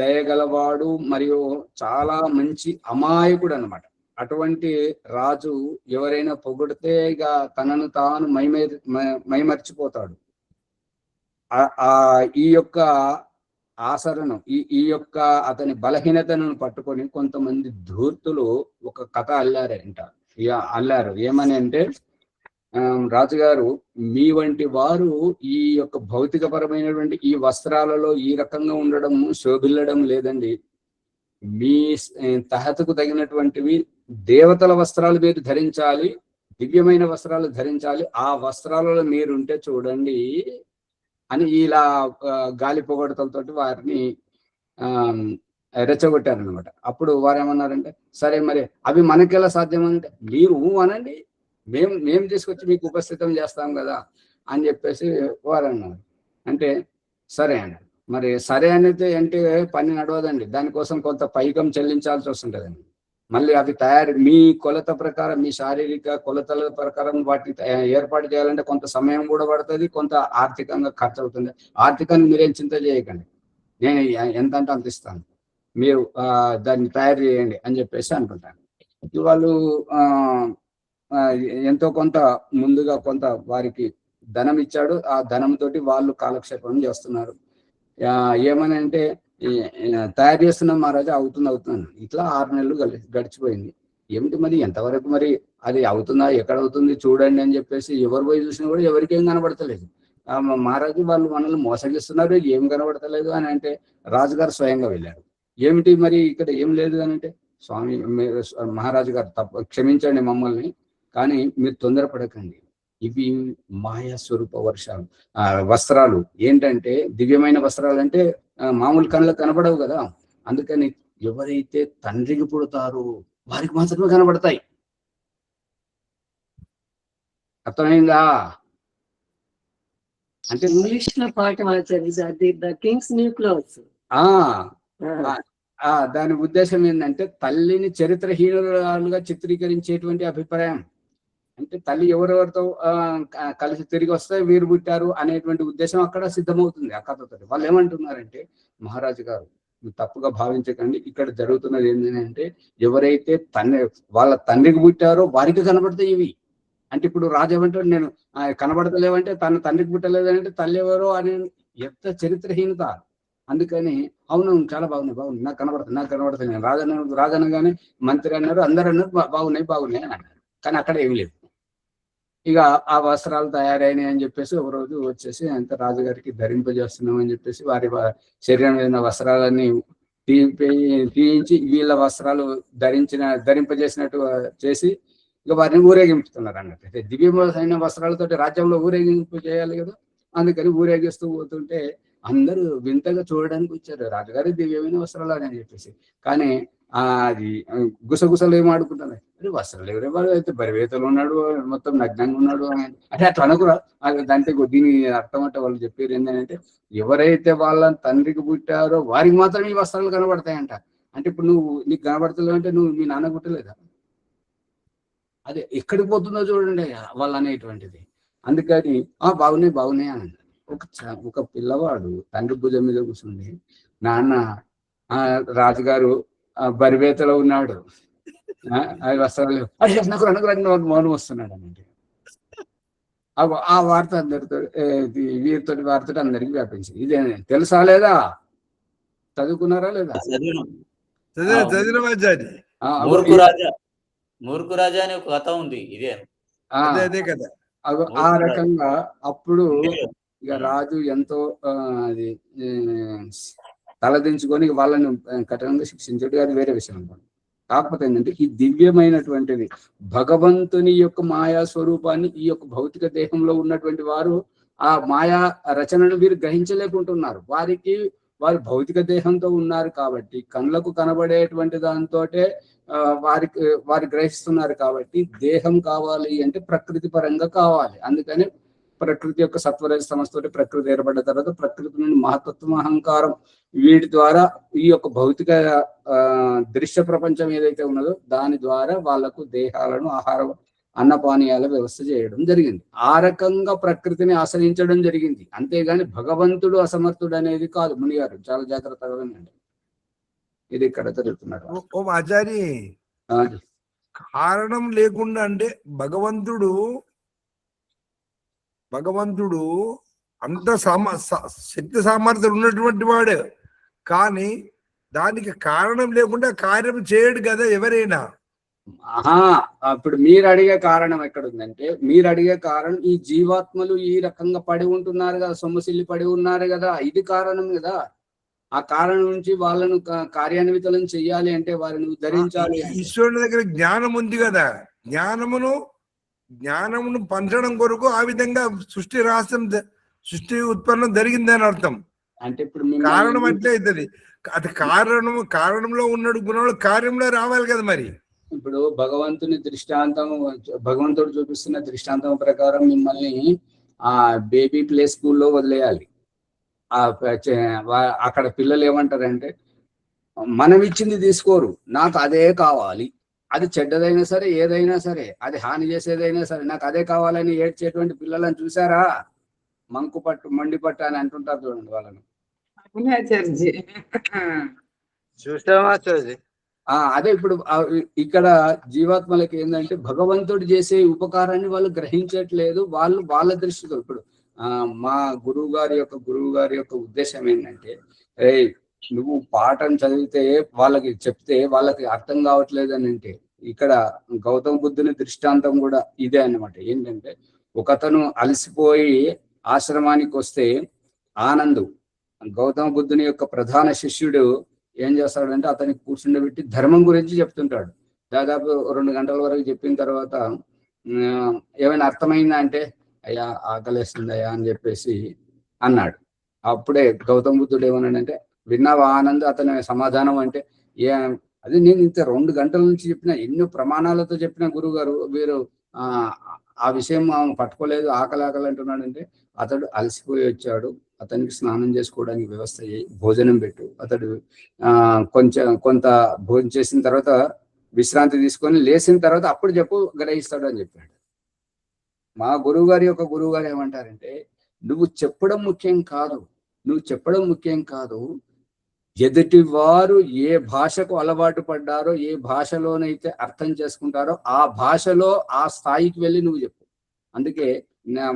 దయగలవాడు మరియు చాలా మంచి అమాయకుడు అన్నమాట. అటువంటి రాజు ఎవరైనా పొగిడితే ఇక తనను తాను మైమర్చిపోతాడు. ఈ యొక్క ఆసరను ఈ యొక్క అతని బలహీనతను పట్టుకొని కొంతమంది ధూర్తులు ఒక కథ అల్లారు. ఏమని అంటే, రాజుగారు మీ వంటి వారు ఈ యొక్క భౌతికపరమైనటువంటి ఈ వస్త్రాలలో ఈ రకంగా ఉండడం శోభిల్లడం లేదండి. మీ తహతకు తగినటువంటివి దేవతల వస్త్రాలు మీరు ధరించాలి, దివ్యమైన వస్త్రాలు ధరించాలి, ఆ వస్త్రాలలో మీరుంటే చూడండి అని ఇలా గాలి పొగడతలతోటి వారిని రెచ్చగొట్టారనమాట. అప్పుడు వారు ఏమన్నారంటే, సరే మరి అవి మనకెలా సాధ్యమంటే మీరు అనండి, మేము తీసుకొచ్చి మీకు ఉపస్థితం చేస్తాం కదా అని చెప్పేసి వారు అన్నారు. అంటే సరే అండి, మరి సరే అనేది అంటే పని నడవదండి, దానికోసం కొంత పైకం చెల్లించాల్సి వస్తుంటదండి. మళ్ళీ అవి మీ కొలత ప్రకారం, మీ శారీరక కొలతల ప్రకారం వాటిని ఏర్పాటు చేయాలంటే కొంత సమయం కూడా పడుతుంది, కొంత ఆర్థికంగా ఖర్చు అవుతుంది. ఆర్థికంగా మీరేం చింత చేయకండి, నేను ఎంత అంటే అంత ఇస్తాను, మీరు దాన్ని తయారు చేయండి అని చెప్పేసి అంటుంటాను. వాళ్ళు ఎంతో కొంత ముందుగా కొంత వారికి ధనం ఇచ్చాడు. ఆ ధనంతో వాళ్ళు కాలక్షేపం చేస్తున్నారు. ఏమని అంటే, తయారు చేస్తున్నాం మహారాజా, అవుతున్నాను. ఇట్లా 6 నెలలు గడిచిపోయింది. ఏమిటి మరి ఎంతవరకు మరి అది అవుతుందా, ఎక్కడ అవుతుంది చూడండి అని చెప్పేసి ఎవరు పోయి చూసినా కూడా ఎవరికి ఏం కనబడతలేదు. మహారాజు వాళ్ళు మనల్ని మోసగిస్తున్నారు, ఏం కనబడతలేదు అని అంటే రాజుగారు స్వయంగా వెళ్ళారు. ఏమిటి మరి ఇక్కడ ఏం లేదు అని అంటే, స్వామి మహారాజు గారు క్షమించండి మమ్మల్ని, కానీ మీరు తొందరపడకండి, ఇవి మాయా స్వరూప వస్త్రాలు. ఏంటంటే దివ్యమైన వస్త్రాలు అంటే మామూలు కళ్ళకు కనబడవు కదా, అందుకని ఎవరైతే తండ్రికి పుడతారో వారికి మాత్రమే కనబడతాయి. అర్థమైందా? అంటే ఇంగ్లీష్ లో పాఠం ఆచార్య, ద కింగ్స్ న్యూ క్లోత్స్. దాని ఉద్దేశం ఏంటంటే తల్లిని చరిత్రహీనురాలుగా చిత్రీకరించేటువంటి అభిప్రాయం. అంటే తల్లి ఎవరెవరితో కలిసి తిరిగి వస్తే వీరు పుట్టారు అనేటువంటి ఉద్దేశం అక్కడ సిద్ధమవుతుంది ఆ కథతో. వాళ్ళు ఏమంటున్నారంటే, మహారాజు గారు మీరు తప్పుగా భావించకండి, ఇక్కడ జరుగుతున్నది ఏంటంటే ఎవరైతే వాళ్ళ తండ్రికి పుట్టారో వారికి కనబడతాయి ఇవి. అంటే ఇప్పుడు రాజు ఏమంటాడు, నేను కనబడతలేవంటే తన తండ్రికి పుట్టలేదంటే తల్లి ఎవరో అని ఎంత చరిత్రహీనత. అందుకని అవును చాలా బాగున్నాయి నాకు కనబడతాయి నేను రాజనగానే మంత్రి అన్నారు, అందరు అన్నారు బాగున్నాయి అని అన్నారు. కానీ అక్కడ ఏమి లేదు. ఇక ఆ వస్త్రాలు తయారైనాయి అని చెప్పేసి ఒక రోజు వచ్చేసి అంత రాజుగారికి ధరింపజేస్తున్నాం అని చెప్పేసి వారి శరీరం మీద వస్త్రాలన్నీ తీయించి వీళ్ళ వస్త్రాలు ధరింపజేసినట్టు చేసి ఇక వారిని ఊరేగింపుతున్నారు అన్నట్టు. దివ్యమైన వస్త్రాలతోటి రాజ్యంలో ఊరేగింపు చేయాలి కదా, అందుకని ఊరేగిస్తూ పోతుంటే అందరూ వింతగా చూడడానికి వచ్చారు, రాజుగారి దివ్యమైన వస్త్రాలు అని చెప్పేసి. కానీ అది గుసగుసలు ఏం ఆడుకుంటున్నారు, అరే వస్త్రాలు ఎవరెవరు అయితే బరివేతలు ఉన్నాడు, మొత్తం నగ్నంగా ఉన్నాడు అంటే అట్లా అనుకురా. దాంట్లో దీని అర్థం అంటే వాళ్ళు చెప్పారు ఏంటంటే, ఎవరైతే వాళ్ళ తండ్రికి పుట్టారో వారికి మాత్రమే ఈ వస్త్రాలు కనబడతాయంట. అంటే ఇప్పుడు నీకు కనబడతలేవు అంటే నువ్వు మీ నాన్న పుట్టలేదా? అదే ఎక్కడికి పోతుందో చూడండి వాళ్ళు అనేటువంటిది. అందుకని బాగున్నాయి అని ఒక పిల్లవాడు తండ్రి భుజం మీద కూర్చుండి, నాన్న రాజుగారు బరివేతలో ఉన్నాడు, అవి వస్త్రాలు నాకు మౌనం వస్తున్నాడు అన్నట్టు. ఆ వార్త అందరితో వీరితోటి వార్తతో అందరికి వ్యాపించింది. ఇదే తెలుసా లేదా, చదువుకున్నారా లేదా? మూర్ఖు రాజా అనే ఒక కథ ఉంది, ఇదే కదా. ఆ రకంగా అప్పుడు ఇక రాజు ఎంతో అది తలదించుకొని వాళ్ళని కఠినంగా శిక్షించడం అది వేరే విషయం అనుకోండి. కాకపోతే ఏంటంటే ఈ దివ్యమైనటువంటిది భగవంతుని యొక్క మాయా స్వరూపాన్ని ఈ యొక్క భౌతిక దేహంలో ఉన్నటువంటి వారు ఆ మాయా రచనను వీరు గ్రహించలేకుంటున్నారు. వారు భౌతిక దేహంతో ఉన్నారు కాబట్టి కళ్ళకు కనబడేటువంటి దాంతో వారు గ్రహిస్తున్నారు. కాబట్టి దేహం కావాలి అంటే ప్రకృతి పరంగా కావాలి. అందుకని ప్రకృతి యొక్క సత్వరజ సమస్తోటి ప్రకృతి ఏర్పడ్డ తర్వాత ప్రకృతి నుండి మహతత్వం అహంకారం వీటి ద్వారా ఈ యొక్క భౌతిక దృశ్య ప్రపంచం ఏదైతే ఉన్నదో దాని ద్వారా వాళ్లకు దేహాలను ఆహారం అన్నపానీయాల వ్యవస్థ చేయడం జరిగింది. ఆ రకంగా ప్రకృతిని ఆశ్రయించడం జరిగింది. అంతేగాని భగవంతుడు అసమర్థుడు అనేది కాదు. మునిగారు చాలా జాగ్రత్తగా వినండి, ఇది ఇక్కడ జరుగుతున్నాడు. ఆచార్య కారణం లేకుండా అంటే భగవంతుడు అంత శక్తి సామర్థ్యం ఉన్నటువంటి వాడు, కానీ దానికి కారణం లేకుండా కార్యం చేయడు కదా ఎవరైనా. ఇప్పుడు మీరు అడిగే కారణం ఎక్కడుందంటే, మీరు అడిగే కారణం ఈ జీవాత్మలు ఈ రకంగా పడి ఉంటున్నారు కదా, సొమ్మసిల్లి పడి ఉన్నారు కదా, ఇది కారణం కదా. ఆ కారణం నుంచి వాళ్ళను కార్యాన్వితలను చెయ్యాలి అంటే వారిని ఉద్ధరించాలి. ఈశ్వరుని దగ్గర జ్ఞానం ఉంది కదా, జ్ఞానమును పంచడం కొరకు ఆ విధంగా సృష్టి ఉత్పన్నం జరిగింది అని అర్థం. అంటే ఇప్పుడు కారణం అంటే అవుతుంది, అది కారణంలో ఉన్నాడు గుణంలో కార్యంలో రావాలి కదా. మరి ఇప్పుడు భగవంతుడు చూపిస్తున్న దృష్టాంతం ప్రకారం మిమ్మల్ని ఆ బేబీ ప్లే స్కూల్లో వదిలేయాలి. అక్కడ పిల్లలు ఏమంటారంటే, మనం ఇచ్చింది తీసుకోరు, నాకు అదే కావాలి, అది చెడ్డదైనా సరే ఏదైనా సరే, అది హాని చేసేదైనా సరే నాకు అదే కావాలని ఏడ్చేటువంటి పిల్లలను చూసారా? మండి పట్టు అని అంటుంటారు చూడండి వాళ్ళను. అదే ఇప్పుడు ఇక్కడ జీవాత్మలకి ఏంటంటే భగవంతుడు చేసే ఉపకారాన్ని వాళ్ళు గ్రహించట్లేదు. వాళ్ళ దృష్టితో ఇప్పుడు మా గురువు గారి యొక్క ఉద్దేశం ఏంటంటే, నువ్వు పాఠం చదివితే వాళ్ళకి చెప్తే వాళ్ళకి అర్థం కావట్లేదు అని అంటే, ఇక్కడ గౌతమ బుద్ధుని దృష్టాంతం కూడా ఇదే అన్నమాట. ఏంటంటే ఒకతను అలసిపోయి ఆశ్రమానికి వస్తే ఆనందు గౌతమ బుద్ధుని యొక్క ప్రధాన శిష్యుడు ఏం చేస్తాడంటే అతనికి కూర్చుండబెట్టి ధర్మం గురించి చెప్తుంటాడు. దాదాపు 2 గంటల వరకు చెప్పిన తర్వాత ఏమైనా అర్థమైందా అంటే, అయ్యా ఆకలేస్తుందయ్యా అని చెప్పేసి అన్నాడు. అప్పుడే గౌతమ బుద్ధుడు ఏమన్నాడంటే, విన్నావా ఆనంద్ అతని సమాధానం అంటే, అది నేను ఇంత 2 గంటల నుంచి చెప్పిన, ఎన్నో ప్రమాణాలతో చెప్పిన గురువు గారు, వీరు ఆ విషయం పట్టుకోలేదు, ఆకలి అంటున్నాడంటే, అతడు అలసిపోయి వచ్చాడు, అతనికి స్నానం చేసుకోవడానికి వ్యవస్థ భోజనం పెట్టు, అతడు కొంత భోజనం చేసిన తర్వాత విశ్రాంతి తీసుకొని లేచిన తర్వాత అప్పుడు చెప్పు గ్రహిస్తాడు అని చెప్పాడు. మా గురువు గారి ఏమంటారంటే, నువ్వు చెప్పడం ముఖ్యం కాదు, ఎదుటి వారు ఏ భాషకు అలవాటు పడ్డారో, ఏ భాషలోనైతే అర్థం చేసుకుంటారో ఆ భాషలో ఆ స్థాయికి వెళ్ళి నువ్వు చెప్పు. అందుకే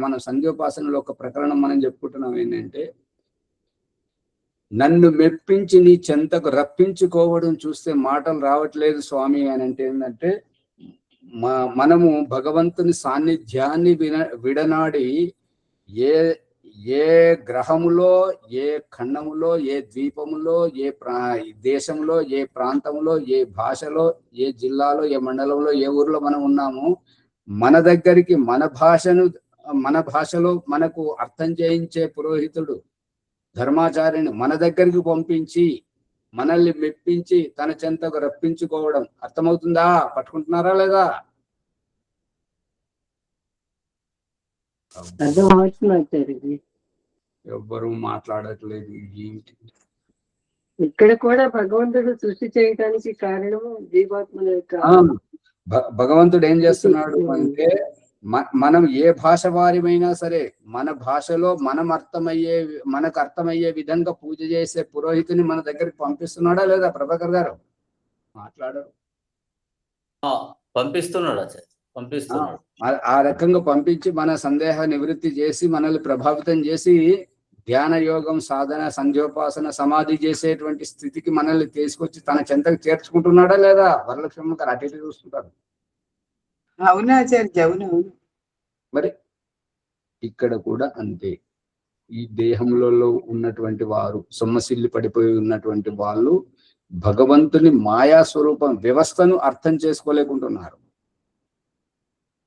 మన సంధ్యోపాసనలో ఒక ప్రకరణం మనం చెప్పుకుంటున్నాం ఏంటంటే, నన్ను మెప్పించి నీ చెంతకు రప్పించుకోవడం చూస్తే మాటలు రావట్లేదు స్వామి అని అంటే ఏంటంటే, మనము భగవంతుని సాన్నిధ్యాన్ని విడనాడి ఏ గ్రహములో, ఏ ఖండములో, ఏ ద్వీపములో, ఏ దేశంలో, ఏ ప్రాంతంలో, ఏ భాషలో, ఏ జిల్లాలో, ఏ మండలంలో, ఏ ఊర్లో మనం ఉన్నాము, మన దగ్గరికి మన భాషలో మనకు అర్థం చేయించే పురోహితుడు ధర్మాచార్యుని మన దగ్గరికి పంపించి మనల్ని మెప్పించి తన చెంతకు రప్పించుకోవడం అర్థమవుతుందా? పట్టుకుంటున్నారా లేదా? అర్థం అవుతుంది. ఎవ్వరూ మాట్లాడట్లేదు. ఏంటి ఇక్కడ కూడా భగవంతుడు సృష్టి చేయడానికి కారణము జీవాత్మల యొక్క భగవంతుడు ఏం చేస్తున్నాడు అంటే, మనం ఏ భాష వారిమైనా సరే మన భాషలో మనకు అర్థమయ్యే విధంగా పూజ చేసే పురోహితుని మన దగ్గరికి పంపిస్తున్నాడా లేదా? ప్రభాకర్ గారు మాట్లాడరు. పంపిస్తున్నాడు. ఆ రకంగా పంపించి మన సందేహ నివృత్తి చేసి మనల్ని ప్రభావితం చేసి ధ్యాన యోగం, సాధన, సంధ్యోపాసన, సమాధి చేసేటువంటి స్థితికి మనల్ని తీసుకొచ్చి తన చెంతకు చేర్చుకుంటున్నాడా లేదా? వరలక్ష్మి గారు అటు చూస్తుంటారు. అవునాచార్య, అవును. మరి ఇక్కడ కూడా అంతే. ఈ దేహంలో ఉన్నటువంటి వారు, సొమ్మసిల్లి పడిపోయి ఉన్నటువంటి వాళ్ళు భగవంతుని మాయా స్వరూపం వ్యవస్థను అర్థం చేసుకోలేకుంటున్నారు.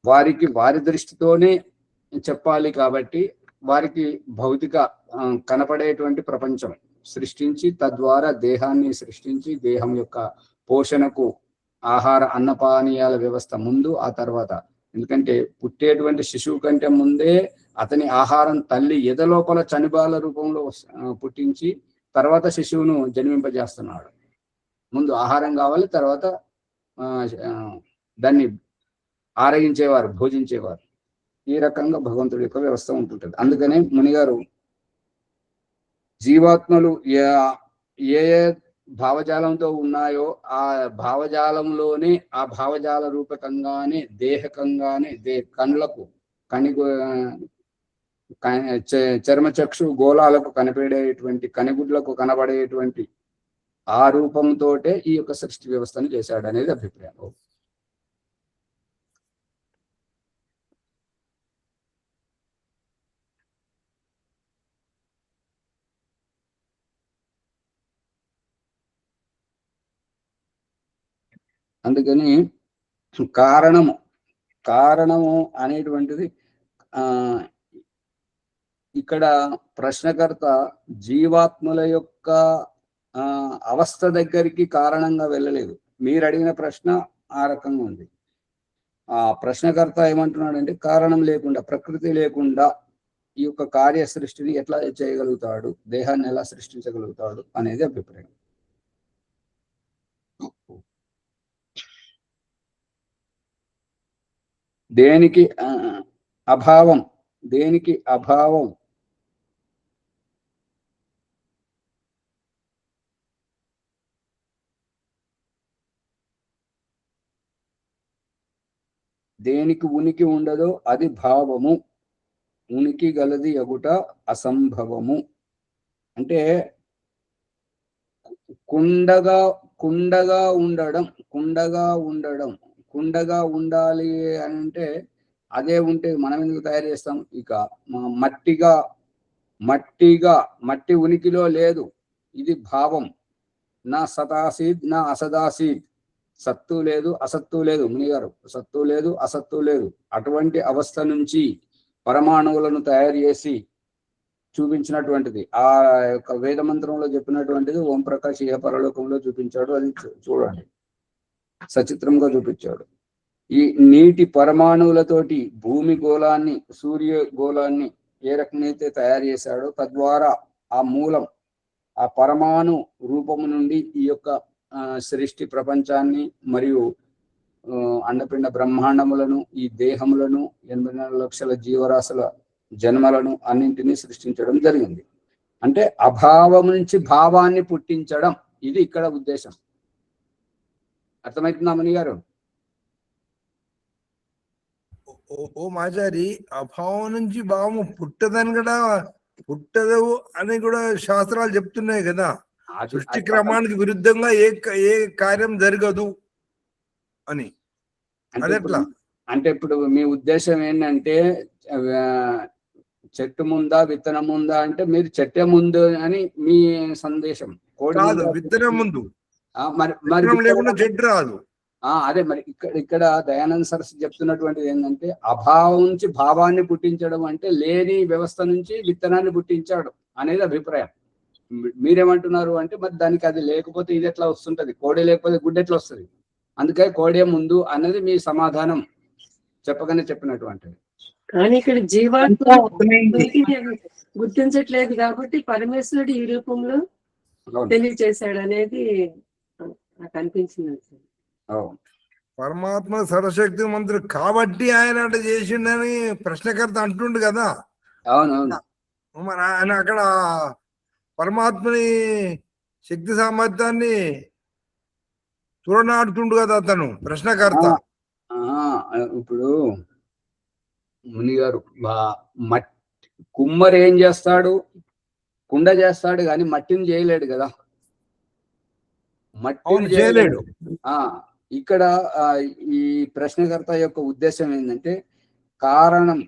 వారికి వారి దృష్టితోనే చెప్పాలి కాబట్టి వారికి భౌతిక కనపడేటువంటి ప్రపంచం సృష్టించి, తద్వారా దేహాన్ని సృష్టించి, దేహం యొక్క పోషణకు ఆహార అన్నపానీయాల వ్యవస్థ ముందు, ఆ తర్వాత, ఎందుకంటే పుట్టేటువంటి శిశువు కంటే ముందే అతని ఆహారం తల్లి ఎదలోపల చనిబాల రూపంలో పుట్టించి తర్వాత శిశువును జన్మింపజేస్తున్నాడు. ముందు ఆహారం కావాలి, తర్వాత దాన్ని ఆరగించేవారు, భోజించేవారు. ఈ రకంగా భగవంతుడి యొక్క వ్యవస్థ ఉంటుంటుంది. అందుకనే మునిగారు జీవాత్మలు ఏ భావజాలంతో ఉన్నాయో ఆ భావజాలంలోనే, ఆ భావజాల రూపకంగానే, దేహకంగానే, కండ్లకు చర్మచక్షు గోళాలకు కనపడేటువంటి, కనిగుడ్లకు కనబడేటువంటి ఆ రూపంతోటే ఈ యొక్క సృష్టి వ్యవస్థను చేశాడు అనేది అభిప్రాయం. అందుకని కారణము అనేటువంటిది ఇక్కడ ప్రశ్నకర్త జీవాత్మల యొక్క అవస్థ దగ్గరికి కారణంగా వెళ్ళలేదు. మీరు అడిగిన ప్రశ్న ఆ రకంగా ఉంది. ఆ ప్రశ్నకర్త ఏమంటున్నాడంటే, కారణం లేకుండా, ప్రకృతి లేకుండా ఈ యొక్క కార్య సృష్టిని ఎట్లా చేయగలుగుతాడు, దేహాన్ని ఎలా సృష్టించగలుగుతాడు అనేది అభిప్రాయం. దేనికి అభావం, దేనికి అభావం? దేనికి ఉనికి ఉండదో అది భావము, ఉనికి గలది అగుట అసంభవము. అంటే కుండగా కుండగా ఉండడం కుండగా ఉండాలి అని అంటే అదే ఉంటే మనం ఎందుకు తయారు చేస్తాం? ఇక మట్టి ఉనికిలో లేదు, ఇది భావం. నా సతాసీద్ నా అసదాసీద్, సత్తు లేదు అసత్తు లేదు, మునిగారు సత్తు లేదు అసత్తు లేదు. అటువంటి అవస్థ నుంచి పరమాణువులను తయారు చేసి చూపించినటువంటిది ఆ యొక్క వేద మంత్రంలో చెప్పినటువంటిది ఓం ప్రకాష్ ఇహ పరలోకంలో చూపించాడు. అది చూడండి, సచిత్రంగా చూపించాడు. ఈ నీటి పరమాణువులతోటి భూమి గోళాన్ని సూర్య గోళాన్ని ఏ రకంగా తయారు చేశాడో తద్వారా ఆ మూలం ఆ పరమాణు రూపము నుండి ఈ యొక్క సృష్టి ప్రపంచాన్ని మరియు అండపిండ బ్రహ్మాండములను ఈ దేహములను 84 లక్షల జీవరాశుల జన్మలను అన్నింటినీ సృష్టించడం జరిగింది. అంటే అభావం నుంచి భావాన్ని పుట్టించడం, ఇది ఇక్కడ ఉద్దేశం. అర్థమవుతుందా మణి గారు? ఓ మాచారి, అభావం నుంచి భావం పుట్టదని కూడా పుట్టదు అని కూడా శాస్త్రాలు చెప్తున్నాయి కదా. సృష్టి క్రమానికి విరుద్ధంగా ఏ కార్యం జరగదు అని. అదెట్లా? అంటే ఇప్పుడు మీ ఉద్దేశం ఏంటంటే చెట్టు ముందా విత్తనం ముందా అంటే మీరు చెట్టే ముందు అని మీ సందేశం. విత్తనం ముందు మరి లేకుండా చెట్టు రాదు. అదే మరి ఇక్కడ దయానంద సరస్వతి చెప్తున్నటువంటిది ఏంటంటే అభావం నుంచి భావాన్ని పుట్టించడం అంటే లేని వ్యవస్థ నుంచి విత్తనాన్ని పుట్టించాడు అనేది అభిప్రాయం. మీరేమంటున్నారు అంటే మరి దానికి అది లేకపోతే ఇది ఎట్లా వస్తుంటది, కోడి లేకపోతే గుడ్డ ఎట్లా వస్తుంది, అందుకే కోడే ముందు అనేది మీ సమాధానం చెప్పగానే చెప్పినటువంటిది. కానీ ఇక్కడ జీవాత్మ గుర్తించట్లేదు కాబట్టి పరమేశ్వరుడు ఈ రూపంలో తెలియచేశాడు అనేది నాకు అనిపించింది. పరమాత్మ సర్వశక్తి మంత్రుడు కాబట్టి ఆయన అట్లా చేసిండని ప్రశ్నకర్త అంటుండు కదా. అవునవును. మరి ఆయన అక్కడ పరమాత్మని శక్తి సామర్థ్యాన్ని తులనాడుతుండు కదా అతను ప్రశ్నకర్త. ఇప్పుడు మునిగారు కుమ్మరి ఏం చేస్తాడు? కుండ చేస్తాడు కానీ మట్టిని చేయలేడు కదా. మట్టిని చేయలేడు. ఇక్కడ ఈ ప్రశ్నకర్త యొక్క ఉద్దేశం ఏంటంటే కారణం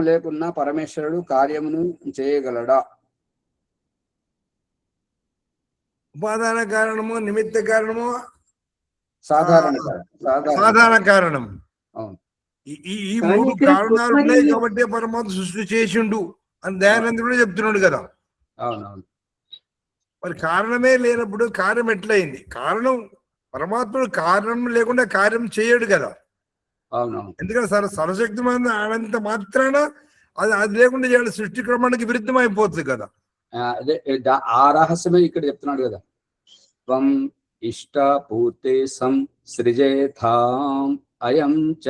లేకున్నా పరమేశ్వరుడు కార్యమును చేయగలడా? ఉపాదాన కారణము, నిమిత్త కారణము, సాధారణ కారణం. ఈ 3 కారణాలు ఉన్నాయి కాబట్టి పరమాత్మ సృష్టి చేసిండు అని దయానంద కూడా చెప్తున్నాడు కదా. అవునవును. మరి కారణమే లేనప్పుడు కార్యం ఎట్లయింది? కారణం పరమాత్ముడు కారణం లేకుండా కార్యం చేయడు కదా. అవునవును. ఎందుకంటే సర్వశక్తి ఆనంత మాత్రాన అది లేకుండా చేయాలి, సృష్టి క్రమానికి విరుద్ధం అయిపోతుంది కదా. అదే ఆ రహస్యమే ఇక్కడ చెప్తున్నాడు కదా. త్వం ఇష్ట పూర్తే సంసృజేథాం అయం చ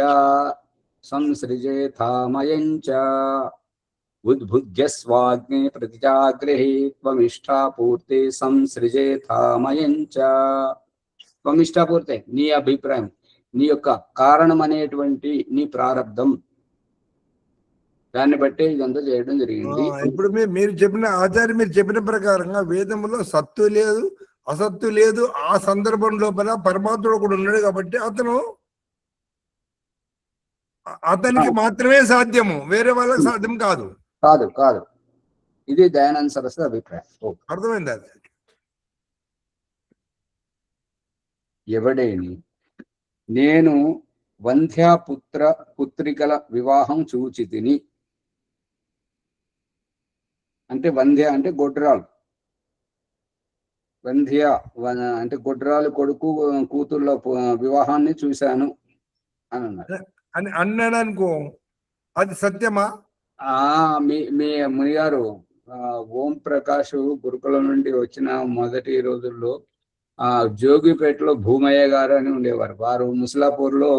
సంసృజేథామయం చ ఉద్భుజ్య స్వాగ్నే ప్రతిజాగ్రహే త్వమిష్టా పూర్తే సంసృజేథామయం చ. త్వమిష్టా పూర్తే నీ అభిప్రాయం, నీ యొక్క కారణం అనేటువంటి నీ ప్రారంధం, దాన్ని బట్టి ఇదంతా చేయడం జరిగింది. ఇప్పుడు మీరు చెప్పిన ఆచార్య మీరు చెప్పిన ప్రకారంగా వేదంలో సత్తు లేదు అసత్తు లేదు. ఆ సందర్భం లోపల పరమాత్ముడు కూడా ఉన్నాడు కాబట్టి అతనికి మాత్రమే సాధ్యము, వేరే వాళ్ళకి సాధ్యం కాదు. కాదు ఇది దయానంద సరస్వతి అభిప్రాయం. అర్థమైంది. అది ఎవడేని నేను పుత్రికల వివాహం చూచితిని అంటే వంధ్య అంటే గొడ్రాలు, వంధ్య అంటే గొడ్రాలు కొడుకు కూతుర్ల వివాహాన్ని చూశాను అని అన్నారు. అన్నాడు అనుకో, అది సత్యమా? మీ మునిగారు ఓం ప్రకాష్ గురుకులం నుండి వచ్చిన మొదటి రోజుల్లో జోగిపేటలో భూమయ్య గారు అని ఉండేవారు. వారు ముస్లాపూర్లో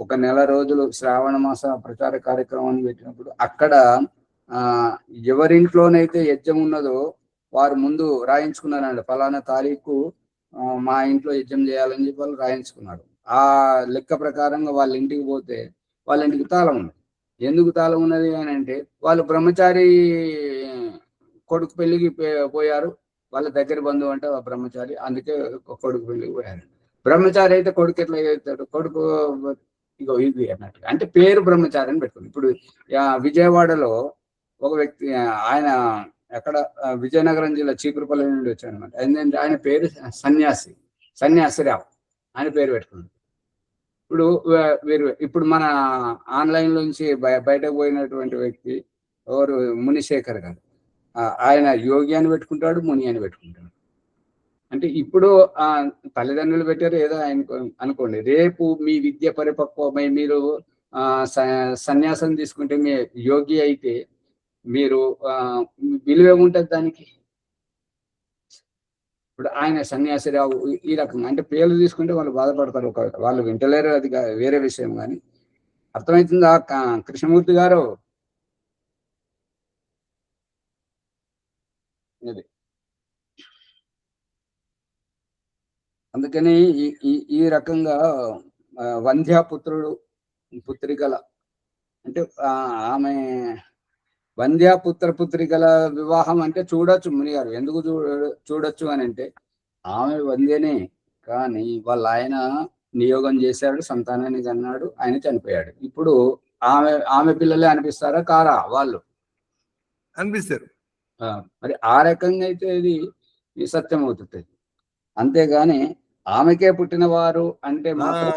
1 నెల రోజులు శ్రావణ మాస ప్రచార కార్యక్రమాన్ని పెట్టినప్పుడు అక్కడ ఎవరింట్లోనైతే యజ్ఞం ఉన్నదో వారు ముందు రాయించుకున్నారండి. ఫలానా తారీఖు మా ఇంట్లో యజ్ఞం చేయాలని చెప్పి వాళ్ళు రాయించుకున్నారు. ఆ లెక్క ప్రకారంగా వాళ్ళ ఇంటికి పోతే వాళ్ళ ఇంటికి తాళం ఉంది. ఎందుకు తాళం ఉన్నది అని అంటే వాళ్ళు బ్రహ్మచారి కొడుకు పెళ్లికి పోయారు, వాళ్ళ దగ్గర బంధువు అంటే ఆ బ్రహ్మచారి, అందుకే కొడుకు పెళ్లికి పోయారు. బ్రహ్మచారి అయితే కొడుకు ఎట్లా అవుతాడు? కొడుకు ఇగో ఇది అన్నట్టు, అంటే పేరు బ్రహ్మచారి అని పెట్టుకుంది. ఇప్పుడు విజయవాడలో ఒక వ్యక్తి, ఆయన ఎక్కడ విజయనగరం జిల్లా చీపురుపల్లి నుండి వచ్చాడు అనమాట. ఏంటంటే ఆయన పేరు సన్యాసిరావు, ఆయన పేరు పెట్టుకున్నాడు. ఇప్పుడు వీరు ఇప్పుడు మన ఆన్లైన్ నుంచి బయటకు పోయినటువంటి వ్యక్తి ఎవరు, మునిశేఖర్ గారు, ఆయన యోగి అని పెట్టుకుంటాడు, ముని అని పెట్టుకుంటాడు. అంటే ఇప్పుడు తల్లిదండ్రులు పెట్టారు ఏదో అనుకోండి, రేపు మీ విద్య పరిపక్వమై మీరు సన్యాసం తీసుకుంటే, మీ యోగి అయితే మీరు విలువ ఉంటుంది దానికి. ఇప్పుడు ఆయన సన్యాసిరావు ఈ రకంగా, అంటే పేర్లు తీసుకుంటే వాళ్ళు బాధపడతారు, వాళ్ళు వింటలేరు, అది వేరే విషయం. కానీ అర్థమవుతుందా కృష్ణమూర్తి గారు? ఇది అందుకని ఈ రకంగా వంధ్యాపుత్రుడు పుత్రికల, అంటే ఆమె పుత్రికల వివాహం అంటే చూడొచ్చు ముని గారు. ఎందుకు చూడొచ్చు అని అంటే, ఆమె వంధ్యనే, కానీ వాళ్ళ ఆయన నియోగం చేశాడు, సంతానాన్ని కన్నాడు, ఆయన చనిపోయాడు. ఇప్పుడు ఆమె పిల్లలే అనిపిస్తారా కారా? వాళ్ళు అనిపిస్తారు. మరి ఆ రకంగా అయితే ఇది సత్యం అవుతుంది. అంతేగాని ఆమెకే పుట్టిన వారు అంటే మాత్రం,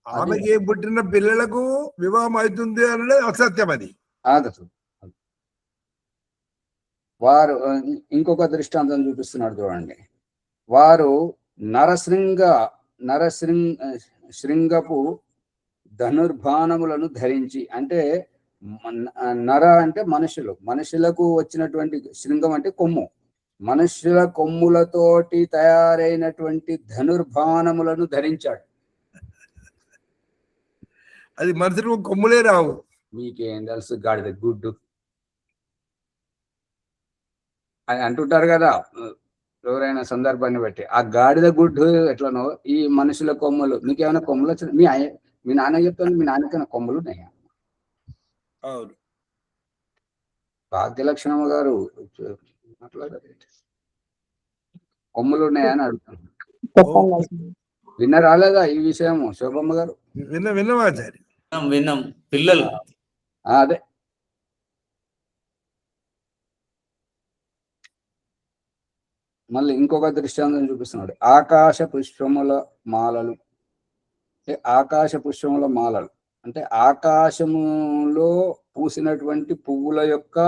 ఆమెకి పుట్టిన పిల్లలకు వివాహం అవుతుంది అనేది అసత్యం. అది ఆగదు. వారు ఇంకొక దృష్టాంతం చూపిస్తున్నాడు చూడండి. వారు శృంగపు ధనుర్బాణములను ధరించి, అంటే నర అంటే మనుషులకు వచ్చినటువంటి, శృంగం అంటే కొమ్ము, మనుష్యుల కొమ్ములతోటి తయారైనటువంటి ధనుర్బాణములను ధరించాడు. అది మనుషులకు కొమ్ములే రావు. మీకేం తెలుసు, గాడిద గుడ్డు అని అంటుంటారు కదా ఎవరైనా సందర్భాన్ని బట్టి. ఆ గాడిద గుడ్డు ఎట్లనో ఈ మనుషుల కొమ్ములు, మీకేమైనా కొమ్ములు వచ్చినాయి? మీ నాన్న చెప్తాను, మీ నాన్నకైనా కొమ్ములు ఉన్నాయా? అవును. భాగ్యలక్ష్మమ్మ గారు మాట్లాడారు, కొమ్ములు ఉన్నాయా అని అడుగుతాను. విన్న రాలేదా ఈ విషయం శోభమ్మ గారు? విన్నమాచారి విన్నాం పిల్లలు. అదే మళ్ళీ ఇంకొక దృష్టాంతం చూపిస్తున్నాడు. ఆకాశ పుష్పముల మాలలు అంటే ఆకాశములో పూసినటువంటి పువ్వుల యొక్క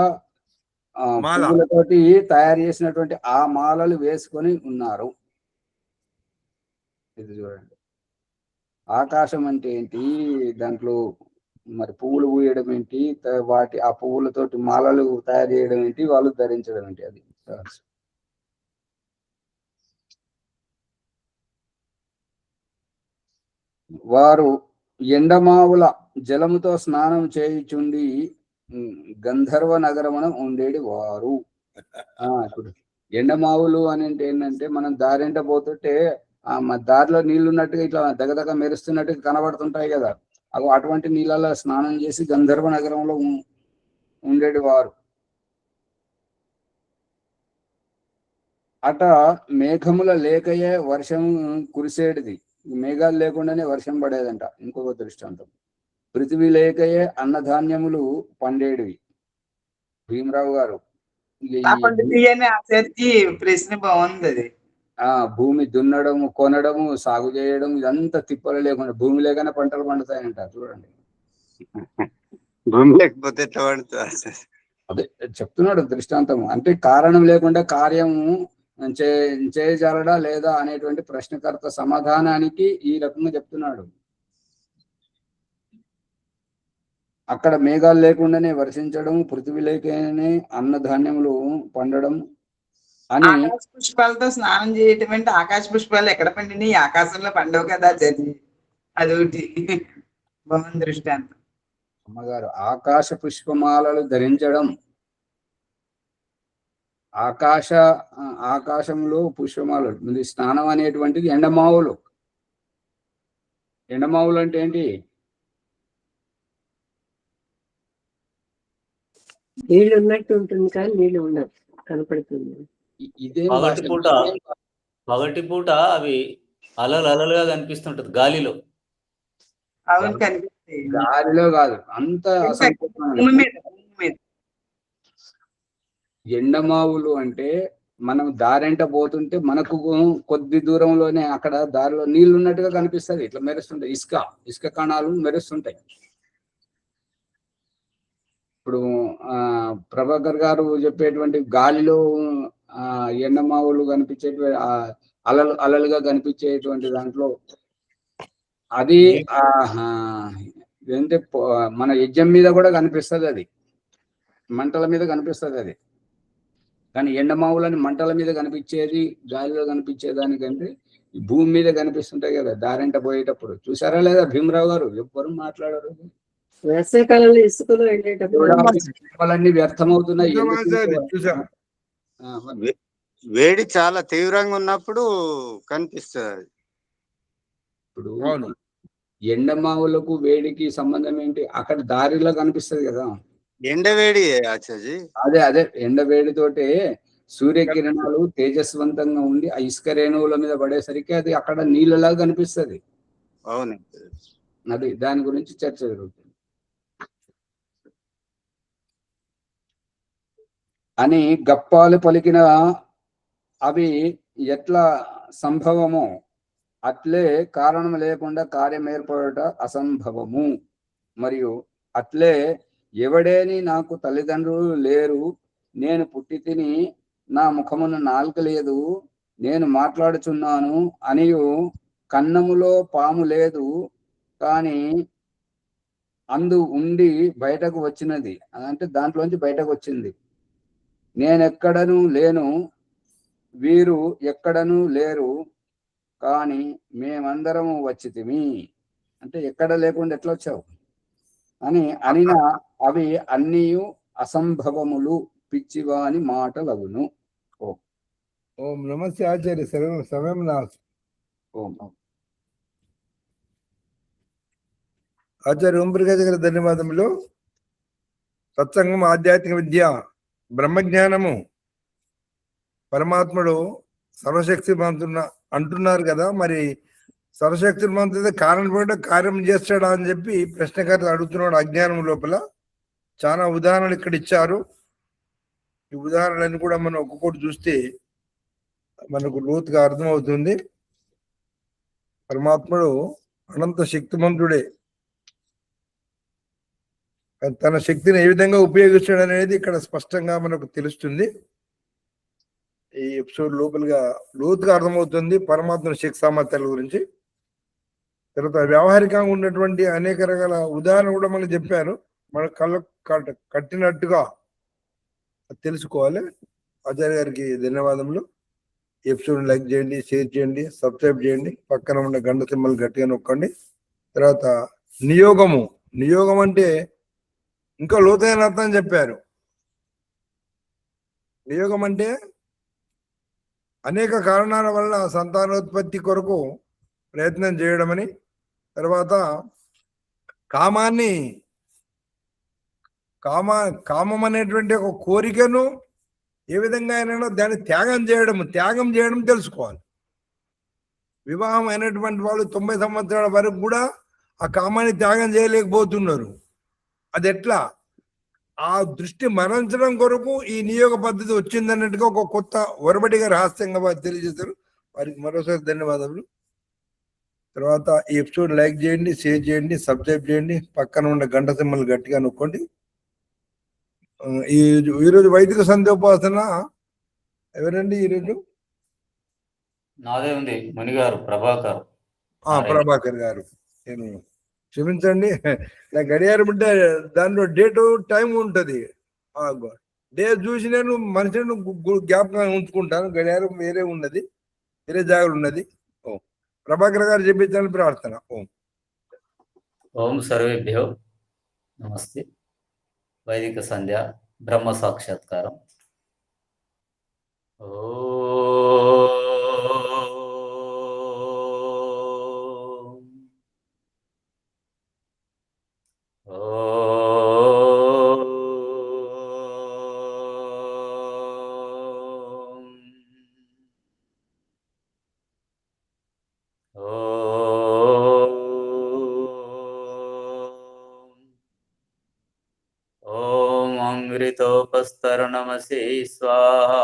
పువ్వులతోటి తయారు చేసినటువంటి ఆ మాలలు వేసుకొని ఉన్నారు. ఇది చూడండి, ఆకాశం అంటే ఏంటి, దాంట్లో మరి పువ్వులు పూయడం ఏంటి, ఆ పువ్వులతోటి మాలలు తయారు చేయడం ఏంటి, వాళ్ళు ధరించడం ఏంటి, అది వారు ఎండమావుల జలముతో స్నానం చేయుచుండి గంధర్వ నగరమున ఉండేది వారు. ఇప్పుడు ఎండమావులు అని అంటే ఏంటంటే, మనం దారింట పోతుంటే దారిలో నీళ్లు ఉన్నట్టుగా ఇట్లా దగదగ మెరుస్తున్నట్టుగా కనబడుతుంటాయి కదా, అటువంటి నీళ్ళలో స్నానం చేసి గంధర్వ నగరంలో ఉండేది వారు. అట మేఘముల లేకయే వర్షం కురిసేటిది, మేఘాలు లేకుండానే వర్షం పడేదంట. ఇంకొక దృష్టాంతం, పృథివీ లేకయే అన్నధాన్యములు పండేటివి. భీమరావు గారు, ప్రశ్న బాగుంది. అది భూమి దున్నడము, కొనడము, సాగు చేయడం, ఇదంతా తిప్పలు లేకుండా, భూమి లేకనే పంటలు పండుతాయంట. చూడండి, భూమి లేకపోతే ఎట్లా పండుతుంది? అదే చెప్తున్నాడు దృష్టాంతం. అంటే కారణం లేకుండా కార్యము చేయజాలడా లేదా అనేటువంటి ప్రశ్నకర్త సమాధానానికి ఈ రకంగా చెప్తున్నాడు. అక్కడ మేఘాలు లేకుండానే వర్షించడం, పృథివీ లేకనే అన్నధాన్యములు పండడం అని. ఆకాశ పుష్పాలతో స్నానం చేయటం అంటే, ఆకాశ పుష్పాలు ఎక్కడ పండినాయి? ఆకాశంలో పండవు కదా, అదొకటి బాగుంది దృష్టాంతం. అమ్మగారు, ఆకాశ పుష్పమాలలు ధరించడం, ఆకాశంలో పుష్పమాలలు, స్నానం అనేటువంటిది ఎండమావులు. ఎండమావులు అంటే ఏంటి? నీళ్ళు ఉన్నట్టు ఉంటుంది కానీ నీళ్ళు ఉండదు. కనపడుతుంది. ఇదేం పగటి భాష? పూట పగటి పూట అవి అలలు అలలుగా కనిపిస్తుంటది గాలిలో. అవును కనిపిస్తాయి. గాలిలో కాదు, అంత అసంపూర్ణమైన భూమి మీద, భూమి మీద. ఎండమావులు అంటే మనం దారెంట పోతుంటే మనకు కొద్ది దూరంలోనే అక్కడ దారిలో నీళ్లు ఉన్నట్టుగా కనిపిస్తుంది, ఇట్లా మెరుస్తుంటాయి, ఇసుక కణాలు మెరుస్తుంటాయి. ఇప్పుడు ప్రభాకర్ గారు చెప్పేటువంటి గాలిలో ఎండమావులు కనిపించేటువంటి అలలుగా కనిపించేటువంటి దాంట్లో అది ఏంటంటే మన యజ్ఞం మీద కూడా కనిపిస్తుంది, అది మంటల మీద కనిపిస్తుంది అది. కానీ ఎండమావులని మంటల మీద కనిపించేది, గాలిలో కనిపించేదానికంటే భూమి మీద కనిపిస్తుంటాయి కదా దారింట పోయేటప్పుడు. చూసారా లేదా భీమరావు గారు? ఎవ్వరు మాట్లాడరు. వేసవికాలంలో ఇసుకలో వెళ్ళేటప్పుడు అన్నీ వ్యర్థమవుతున్నాయి. చూసా. వేడి చాలా తీవ్రంగా ఉన్నప్పుడు కనిపిస్తుంది. ఇప్పుడు ఎండమావులకు వేడికి సంబంధం ఏంటి? అక్కడ దారిలో కనిపిస్తుంది కదా ఎండవేడి ఆచార్య. అదే ఎండ వేడితోటే సూర్యకిరణాలు తేజస్వంతంగా ఉండి ఆ ఇసుక రేణువుల మీద పడేసరికి అది అక్కడ నీళ్ళలాగా కనిపిస్తుంది. అవును, అది దాని గురించి చర్చ జరుగుతుంది అని గప్పాలు పలికిన అవి ఎట్లా సంభవమో అట్లే కారణం లేకుండా కార్యం ఏర్పడట అసంభవము. మరియు అట్లే ఎవడేని నాకు తల్లిదండ్రులు లేరు, నేను పుట్టి తిని నా ముఖమున నాలుక లేదు, నేను మాట్లాడుచున్నాను అనియు కన్నములో పాము లేదు కానీ అందు ఉండి బయటకు వచ్చినది, అంటే దాంట్లోంచి బయటకు వచ్చింది. నేనెక్కడను లేను, వీరు ఎక్కడను లేరు, కానీ మేమందరము వచ్చితిమి. అంటే ఎక్కడ లేకుండా ఎట్లా వచ్చావు అని అనిన అవి అన్నీ అసంభవములు, పిచ్చివాని మాటలగును. ఓం నమస్తే ఆచార్య. సమయం ఓం. ఆచార్య ఓంప్రకాశ్ గారి ధన్యవాదములు. సత్సంగం, ఆధ్యాత్మిక విద్య, బ్రహ్మజ్ఞానము, పరమాత్ముడు సర్వశక్తిమంతున్న అంటున్నారు కదా, మరి సర్వశక్తిమంతుడు కారణం కూడా కార్యం చేస్తాడా అని చెప్పి ప్రశ్నకర్త అడుగుతున్నాడు అజ్ఞానం లోపల. చాలా ఉదాహరణలు ఇక్కడ ఇచ్చారు. ఈ ఉదాహరణలన్నీ కూడా మనం ఒక్కొక్కటి చూస్తే మనకు లోతుగా అర్థమవుతుంది. పరమాత్ముడు అనంత శక్తిమంతుడే. తన శక్తిని ఏ విధంగా ఉపయోగిస్తాడు అనేది ఇక్కడ స్పష్టంగా మనకు తెలుస్తుంది. ఈ ఎపిసోడ్ లోతుగా అర్థమవుతుంది పరమాత్మ శక్తి సామర్థ్యాల గురించి. తర్వాత వ్యవహారికంగా ఉన్నటువంటి అనేక రకాల ఉదాహరణ కూడా మనకు చెప్పారు. మన కళ్ళ కట్టినట్టుగా తెలుసుకోవాలి. ఆచార్య గారికి ధన్యవాదములు. ఎపిసోడ్ లైక్ చేయండి, షేర్ చేయండి, సబ్స్క్రైబ్ చేయండి, పక్కన ఉన్న గంట సింబల్ గట్టిగా నొక్కండి. తర్వాత నియోగం అంటే ఇంకా లోతైన అర్థం చెప్పారు. నియోగం అంటే అనేక కారణాల వల్ల సంతానోత్పత్తి కొరకు ప్రయత్నం చేయడమని, తర్వాత కామం అనేటువంటి ఒక కోరికను ఏ విధంగా అయినా దాన్ని త్యాగం చేయడం తెలుసుకోవాలి. వివాహం అయినటువంటి వాళ్ళు 90 సంవత్సరాల వరకు కూడా ఆ కామాన్ని త్యాగం చేయలేకపోతున్నారు. అది ఎట్లా? ఆ దృష్టి మరణించడం కొరకు ఈ నియోగ పద్ధతి వచ్చిందన్నట్టుగా ఒక కొత్త ఒరబడిగా రహస్యంగా వారు తెలియజేశారు. వారికి మరోసారి ధన్యవాదాలు. తర్వాత ఈ ఎపిసోడ్ లైక్ చేయండి, షేర్ చేయండి, సబ్స్క్రైబ్ చేయండి, పక్కన ఉన్న గంట సింబల్ గట్టిగా నొక్కండి. ఈరోజు వైదిక సంధ్యోపాసన ఎవరండి ఈరోజు? నాదే ఉంది మణిగారు, ప్రభాకర్ గారు. నేను క్షమించండి, నా గడియారం ఉంటే దానిలో డేటు టైం ఉంటుంది. డే చూసి నేను మనిషిని జ్ఞాపకం ఉంచుకుంటాను. గడియారం వేరే ఉన్నది, వేరే జాగ్రత్త ఉన్నది. ప్రభాకర్ గారు చెప్పించాలని ప్రార్థన. ఓం సర్వేభ్యో నమస్తే. వైదిక సంధ్య బ్రహ్మ సాక్షాత్కారం. ఓ घृतोपस्तरणमसि स्वाहा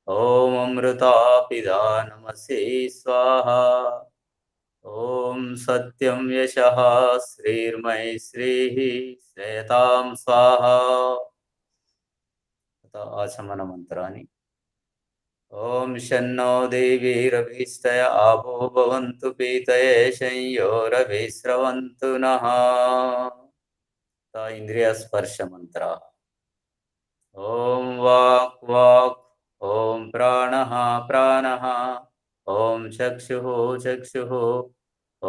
ॐ अमृतापिदानमसि स्वाहा ॐ सत्यं यशः श्रीर्मयि श्रीः श्रेयतां स्वाहा आचमन मंत्राणि ॐ शन्नो देवी रविस्तय आपो भवन्तु पीतये संयोरभिस्रवन्तु नः इंद्रिय स्पर्श मंत्र ॐ वाक् वाक् ॐ प्राणः प्राणः ॐ चक्षुः चक्षुः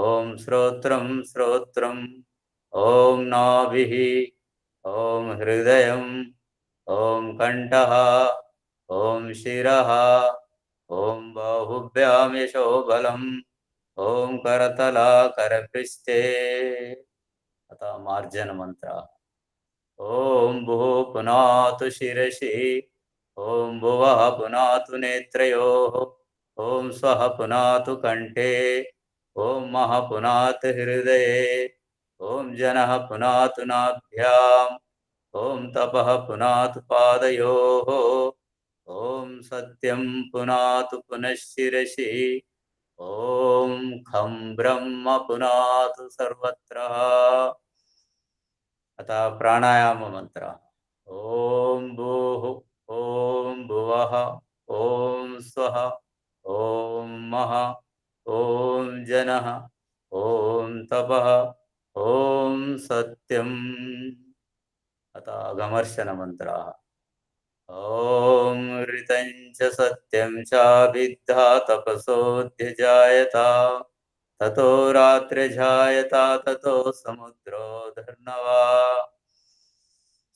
ॐ श्रोत्रं श्रोत्रम् ॐ नाभिः ॐ हृदयम् ॐ कण्ठः ॐ शिरः ॐ बाहुभ्यां यशो बलम् ॐ करतलाकरपृष्ठे अतः मार्जन मंत्र ॐ भुः पुनातु शिरसि ॐ भुवः पुनातु नेत्रयोः ॐ स्वः पुनातु कण्ठे ॐ महः पुनातु हृदये ॐ जनः पुनातु नाभ्याम् ॐ तपः पुनातु पादयोः ॐ सत्यं पुनातु पुनश्शिरसि ॐ खं ब्रह्म पुनातु सर्वत्र अतः प्राणायाम मंत्र ॐ भूः ॐ भुवः ॐ स्वः ॐ महः ॐ जनः ॐ तपः ॐ सत्यम् अतः अगमर्शन मंत्राः ॐ ऋतं च सत्यं च विद्धा तपसोऽध्यजायता ततो रात्रिजायता ततो समुद्रोऽधर्नवा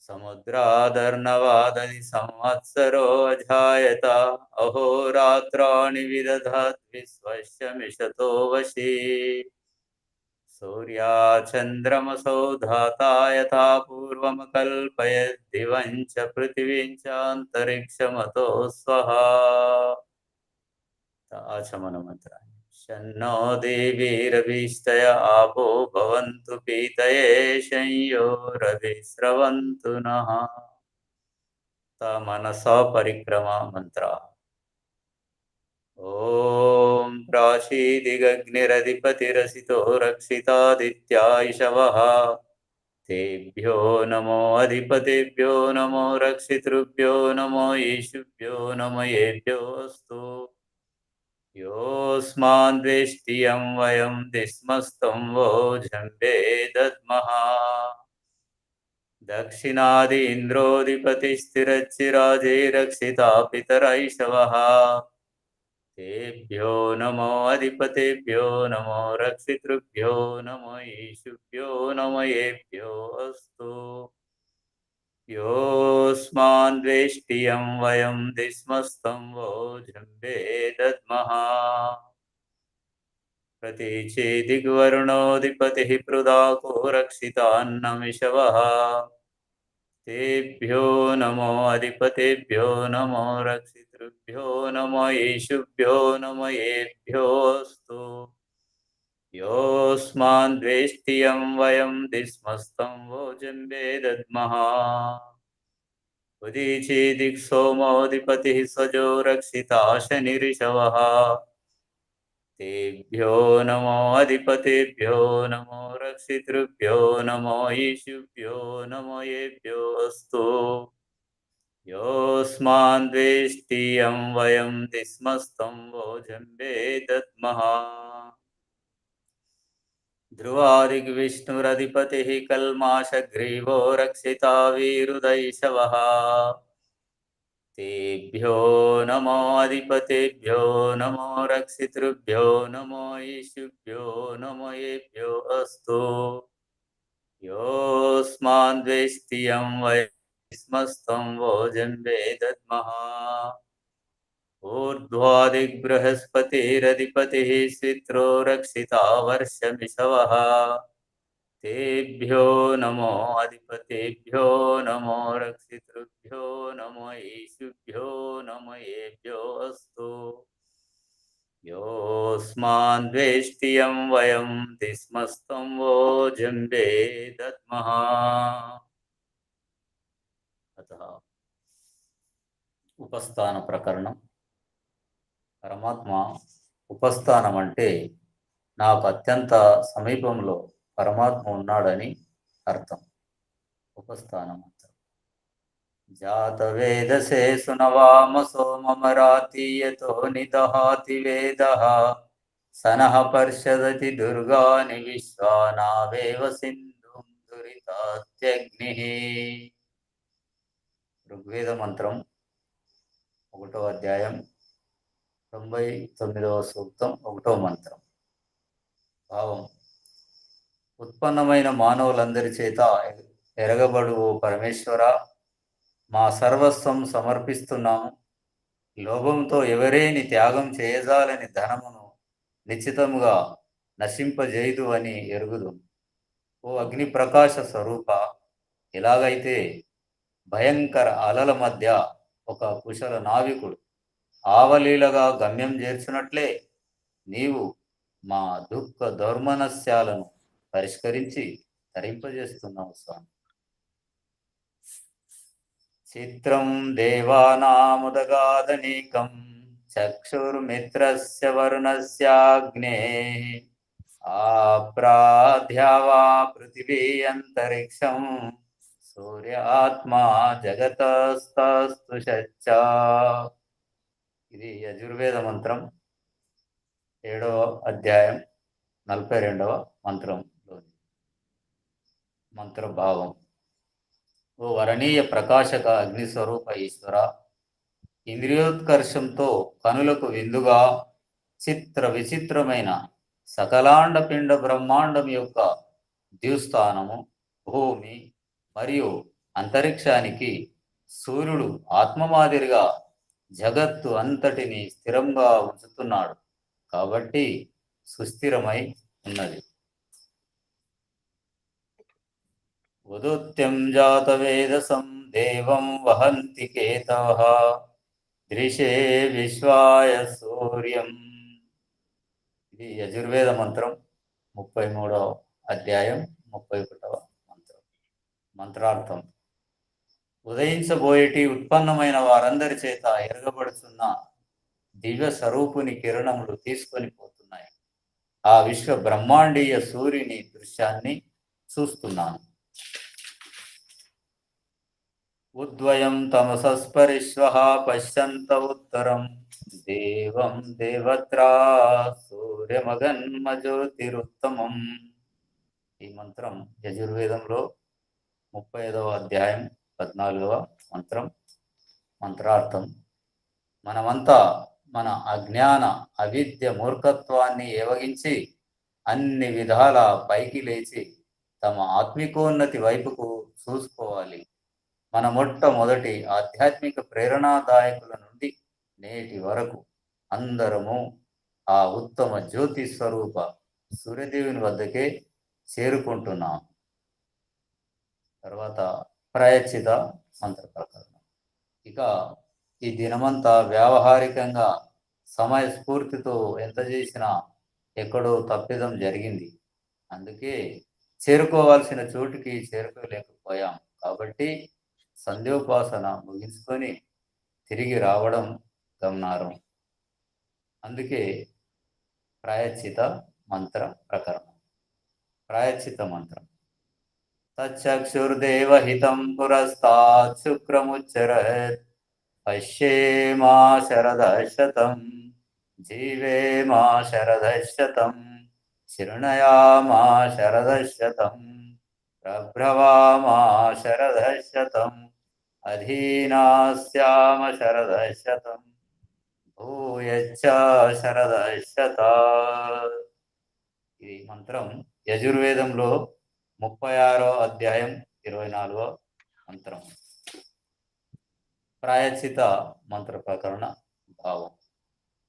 समुद्रादर्नवादधि संवत्सरो अजायता अहोरात्राणि विदधाद्विश्वस्य मिषतो वशी सूर्याचन्द्रमसौ धाता यथा पूर्वमकल्पयद्दिवं च पृथिवीं चान्तरिक्षमतो स्वहा आचमन मंत्र शन्नो देवीरभीष्टय आपो भवन्तु पीतये संयोरभिस्रवन्तु नः मनसा परिक्रमा मंत्र ॐ प्राचीदिगग्निरधिपतिरसितो रक्षितादित्यायशवः तेभ्यो नमो अधिपतिभ्यो नमो रक्षितृभ्यो नमो ईशुभ्यो नमयेभ्योऽस्तु योऽस्मान्द्वेष्टियं वयं दिस्मस्तं वो जम्बे दद्मः दक्षिणादि इन्द्रोऽधिपतिस्थिरच्चिराजे रक्षिता पितरैषवः तेभ्यो नमो अधिपतिभ्यो नमो रक्षितृभ्यो नमो ईशुभ्यो नमयेभ्यो अस्तु योऽस्मान्द्वेष्टियं वयं दिस्मस्तं वो जम्बे दद्मः प्रतीचेदिग्वरुणोऽधिपतिः पृदाको रक्षितान्नमिषवः तेभ्यो नमो अधिपतिभ्यो नमो रक्षितृभ्यो नमो ईशुभ्यो नमयेभ्योऽस्तु योऽस्मान्द्वेष्टियं वयं दिस्मस्तं वो जम्बे दद्मः उदीचीदिक्सोमोऽधिपतिः स्वजो रक्षिता शनिरिषवः तेभ्यो नमो अधिपतिभ्यो नमो रक्षितृभ्यो नमो ईशुभ्यो नमयेभ्यो अस्तु योऽस्मान्द्वेष्टियं वयं दिस्मस्तं वो जम्बे दद्मः ध्रुवादिग्विष्णुरधिपतिः कल्माषग्रीवो रक्षिता वीरुदैषवः तेभ्यो नमो अधिपतिभ्यो नमो रक्षितृभ्यो नमो ईशुभ्यो नमयेभ्यो अस्तु योऽस्मान्द्वेष्टियं वयं दिस्मस्तं वो जम्बे दद्मः ऊर्ध्वादिग्बृहस्पतिरधिपतिः स्वित्रो रक्षिता वर्षमिषवः तेभ्यो नमो अधिपतिभ्यो नमो रक्षितृभ्यो नमो ईशुभ्यो नमयेभ्यो अस्तु योऽस्मान्द्वेष्टियं वयं दिस्मस्तं वो जम्बे दद्मः ఉపస్థాన ప్రకరణం. పరమాత్మ ఉపస్థానం అంటే నాకు అత్యంత సమీపంలో పరమాత్మ ఉన్నాడని అర్థం. ఉపస్థాన మంత్రం. జాత వేదసే సునవామ సోమమరాతీయతో నిదహాతి వేదః సనః పర్షదతి దుర్గాని విశ్వానావేవ సింధుం దురితాత్యగ్నిః. ఋగ్వేద మంత్రం 1వ అధ్యాయం 99వ సూక్తం 1వ మంత్రం. భావం: ఉత్పన్నమైన మానవులందరి చేత ఎరగబడు ఓ పరమేశ్వర, మా సర్వస్వం సమర్పిస్తున్నాము. లోభంతో ఎవరేని త్యాగం చేయజాలని ధనమును నిశ్చితముగా నశింపజేయుదు అని ఎరుగుదు. ఓ అగ్ని ప్రకాశ స్వరూప, ఎలాగైతే భయంకర అలల మధ్య ఒక కుశల నావికుడు ఆవలీలగా గమ్యం చేర్చున్నట్లే నీవు మా దుఃఖ దౌర్మనస్యాలను పరిష్కరించి తరింపజేస్తున్నావు స్వామి. చిత్రం దేవానాముదగాదనీకం చక్షుర్మిత్రస్య వరుణస్యాగ్నే ఆప్రాధ్యావా పృథివీ అంతరిక్షం సూర్యాత్మా జగతస్తస్తు శచ్చా. ఇది యజుర్వేద మంత్రం 7వ అధ్యాయం 42వ మంత్రంలోని మంత్రభావం. ఓ వరణీయ ప్రకాశక అగ్నిస్వరూప ఈశ్వర, ఇంద్రియోత్కర్షంతో కనులకు విందుగా చిత్ర విచిత్రమైన సకలాండ పిండ బ్రహ్మాండం యొక్క ద్యుస్థానము, భూమి మరియు అంతరిక్షానికి సూర్యుడు ఆత్మ మాదిరిగా జగత్తు అంతటిని స్థిరంగా ఉంచుతున్నాడు కాబట్టి సుస్థిరమై ఉన్నది. ఉదుత్యం జాత వేదసం దేవం వహంతి కేతవః దృశే విశ్వాయ సూర్యం. ఇది యజుర్వేద మంత్రం 33వ అధ్యాయం 31వ మంత్రం. మంత్రార్థం: ఉదయించబోయేటి ఉత్పన్నమైన వారందరి చేత ఎరగబడుతున్న దివ్య స్వరూపుని కిరణములు తీసుకొని పోతున్నాయి. ఆ విశ్వ బ్రహ్మాండీయ సూర్యుని దృశ్యాన్ని చూస్తున్నాను. ఉద్వయం తమసస్పరిశ్వః పశ్యంత ఉత్తరం దేవం దేవత్రా సూర్యమగన్మజ్యోతిరుత్తమం. ఈ మంత్రం యజుర్వేదంలో 35వ అధ్యాయం 14వ మంత్రం. మంత్రార్థం: మనమంతా మన అజ్ఞాన అవిద్య మూర్ఖత్వాన్ని ఏవగించి అన్ని విధాల పైకి లేచి తమ ఆత్మికోన్నతి వైపుకు చూసుకోవాలి. మన మొట్టమొదటి ఆధ్యాత్మిక ప్రేరణాదాయకుల నుండి నేటి వరకు అందరము ఆ ఉత్తమ జ్యోతి స్వరూప సూర్యదేవుని వద్దకే చేరుకుంటున్నాం. తర్వాత ప్రాయశ్చిత మంత్ర ప్రకరణం. ఇక ఈ దినమంతా వ్యావహారికంగా సమయస్ఫూర్తితో ఎంత చేసినా ఎక్కడో తప్పిదం జరిగింది. అందుకే చేరుకోవాల్సిన చోటుకి చేరుకోలేకపోయాం. కాబట్టి సంధ్యోపాసన ముగించుకొని తిరిగి రావడం గమనారం. అందుకే ప్రాయశ్చిత మంత్ర ప్రకరణం. ప్రాయశ్చిత మంత్రం: తచ్చక్షుర్దేవహితం పురస్తాత్ శుక్రముచ్చరత్ పశ్యేమా శరదశతం జీవేమా శరదశతం శృణయామా శరదశతం ప్రభ్రవామా శరదశతం అధీనాస్యామ శరదశతం భూయచ్చ శరదశతా. ఈ మంత్రం యజుర్వేదంలో 36వ అధ్యాయం 24వ మంత్రం. ప్రాయశ్చిత మంత్ర ప్రకరణ భావం: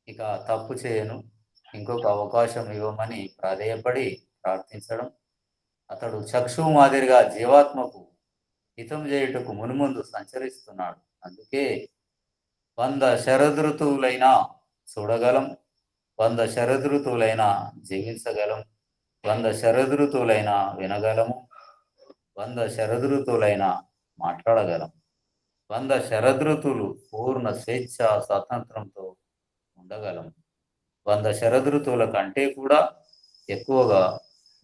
ఇక తప్పు చేయను, ఇంకొక అవకాశం ఇవ్వమని ప్రాధేయపడి ప్రార్థించడం. అతడు చక్షువు మాదిరిగా జీవాత్మకు హితం చేయుటకు మునుముందు సంచరిస్తున్నాడు. అందుకే 100 శరదృతువులైనా చూడగలం, 100 శరదృతువులైనా జీవించగలం, 100 శరదృతువులైనా వినగలము, 100 శరదృతువులైనా మాట్లాడగలం. 100 శరదృతులు పూర్ణ స్వేచ్ఛ స్వాతంత్రంతో ఉండగలం. 100 శరదృతువుల కంటే కూడా ఎక్కువగా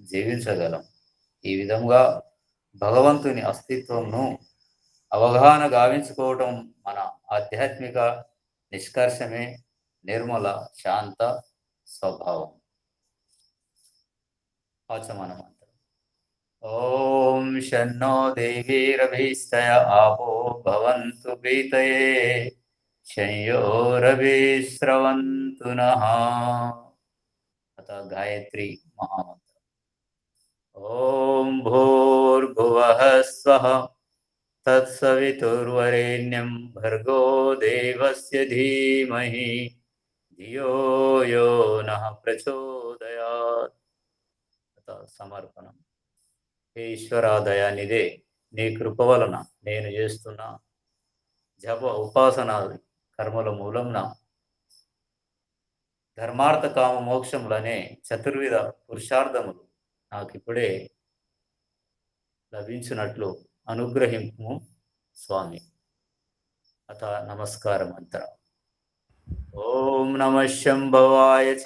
జీవించగలం. ఈ విధంగా భగవంతుని అస్తిత్వంను అవగాహన గావించుకోవటం మన ఆధ్యాత్మిక నిష్కర్షమే నిర్మల శాంత స్వభావం. ఆచమన మంత్రం. ఓం శన్నో దేవీరభీష్టయ ఆపో భవంతు ప్రీతయే శంయోరభిస్రవంతు నః. అత గాయత్రి మహామంత్రం. ఓం భూర్భువః స్వః తత్సవితుర్వరేణ్యం భర్గో దేవస్య ధీమహి ధియో యో నః ప్రచోదయాత్. సమర్పణం. హే ఈశ్వరా దయానిదే, నీ కృప వలన నేను చేస్తున్న జప ఉపాసన కర్మల మూలంన ధర్మార్థ కామ మోక్షములనే చతుర్విధ పురుషార్థములు నాకిప్పుడే లభించినట్లు అనుగ్రహింపు స్వామి. అత నమస్కార మంత్ర. ఓం నమః శంభవాయ చ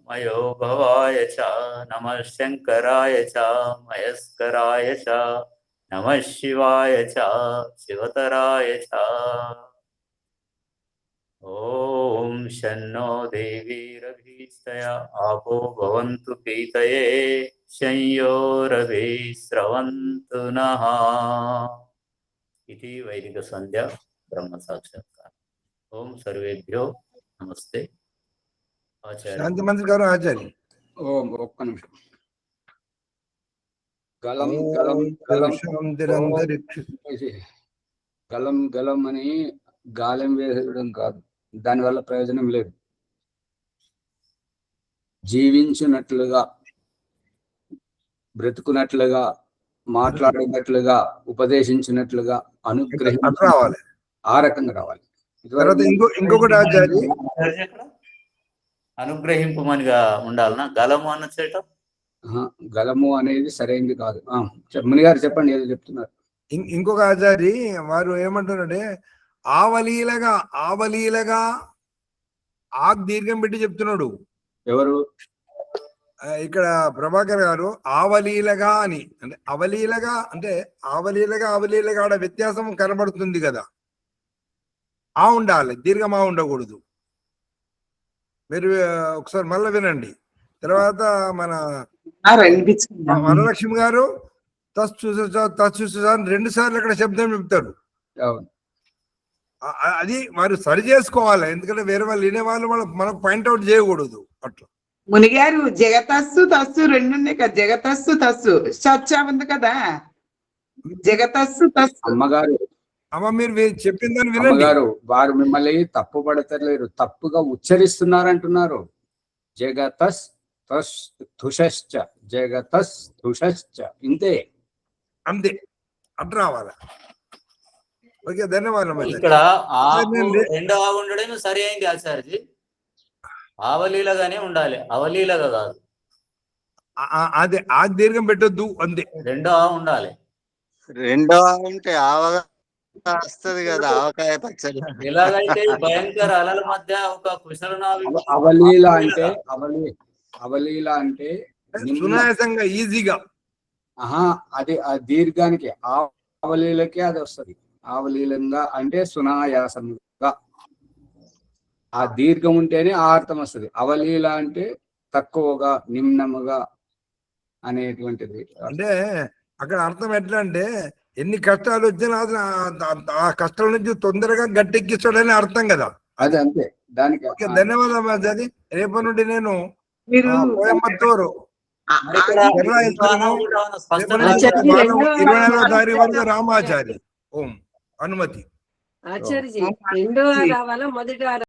మయో భవాయ చ నమః శంకరాయ చ మయస్కరాయ చ నమః శివాయ చ శివతరాయ చ. ఓం శన్నో దేవీరభీష్టయ ఆపో భవంతు ప్రీతయే శంయోరభిస్రవంతు నః. ఇది వైదిక సంధ్య బ్రహ్మ సాక్షాత్కారం. ఓం సర్వేభ్యో నమస్తే. ఆచార్య శాంతి మంత్రి గారు ఆచార్య. ఓం ఒక్క నిమిషం. గలం గలం గలం గలం గలం అని గాలం వేయడం కాదు, దానివల్ల ప్రయోజనం లేదు. జీవించినట్లుగా, బ్రతుకున్నట్లుగా, మాట్లాడినట్లుగా, ఉపదేశించినట్లుగా అనుగ్రహించి రావాలి. ఆ రకంగా రావాలి. తర్వాత ఇంకొకటి ఆచార్య, అనుగ్రహింపమనిగా ఉండాలనా? గలము అన్న చేట గలము అనేది సరైనది కాదు. ముని గారు చెప్పండి, ఏదో చెప్తున్నారు. ఇంకొక ఆచారి వారు ఏమంటున్నారంటే ఆవలీలగా ఆవలీలగా ఆగ్ దీర్ఘం పెట్టి చెప్తున్నాడు. ఎవరు? ఇక్కడ ప్రభాకర్ గారు ఆవలీలగా అని, అంటే అవలీలగా అంటే ఆవలీలగా అవలీలగా ఆడ వ్యత్యాసం కనబడుతుంది కదా, ఆ ఉండాలి, దీర్ఘం ఆ ఉండకూడదు. మీరు ఒకసారి మళ్ళీ వినండి. తర్వాత మన వరలక్ష్మి గారు రెండు సార్లు అక్కడ శబ్దం చెప్తారు. అది వారు సరి చేసుకోవాలి, ఎందుకంటే వేరే వాళ్ళు వినే వాళ్ళు మనకు పాయింట్అవుట్ చేయకూడదు. అట్లా మునిగారు జగతస్సు తస్సు రెండు ఉన్నాయి కదా, జగతస్సు తస్సు చర్చా ఉంది కదా, జగతస్సు తస్సు. అమ్మగారు అమ్మ మీరు చెప్పిందని వినండి. అమ్మగారు వారు మిమ్మల్ని తప్పు పడతలేరు, తప్పుగా ఉచ్చరిస్తున్నారంటున్నారు. జగతస్ తస్ తుషశ్చ, జగతస్ తుషశ్చ, ఇంతే, అంతే, అట్లా రావాలి. ఓకే, ధన్యవాదాలు. ఇక్కడ రెండో ఆ ఉండడం సరి అయింది ఆచార్యజీ. ఆవలీలగానే ఉండాలి, అవలీలగా కాదు. అదే ఆ దీర్ఘం పెట్టొద్దు, అంతే. రెండో ఆ ఉండాలి. రెండో ఉంటే ఆవగా వస్తుంది కదా, ఆవకాయ పచ్చడి. ఎలాగైతే భయంకర అలల మధ్య ఒక కుశలనావి అవలీల అంటే అవలీల అంటే సునాయాసంగా, ఈజీగా. అది ఆ దీర్ఘానికి ఆవలీలకే అది వస్తుంది. ఆవలీలంగా అంటే సునాయాసంగా, ఆ దీర్ఘం ఉంటేనే ఆ అర్థం వస్తుంది. అవలీల అంటే తక్కువగా, నిమ్నముగా అనేటువంటిది. అంటే అక్కడ అర్థం ఎట్లా అంటే ఎన్ని కష్టాలు వచ్చినా ఆ కష్టాల నుంచి తొందరగా గట్టెక్కిస్తాడని అర్థం కదా, అది అంతే. దానికి ధన్యవాదాలు. అది రేపటి నుండి నేను కోయంబత్తూరు 24వ తారీఖు వరకు రామాచారి. ఓం అనుమతి. ఆచార్యజీ రెండో రావాలా మొదటి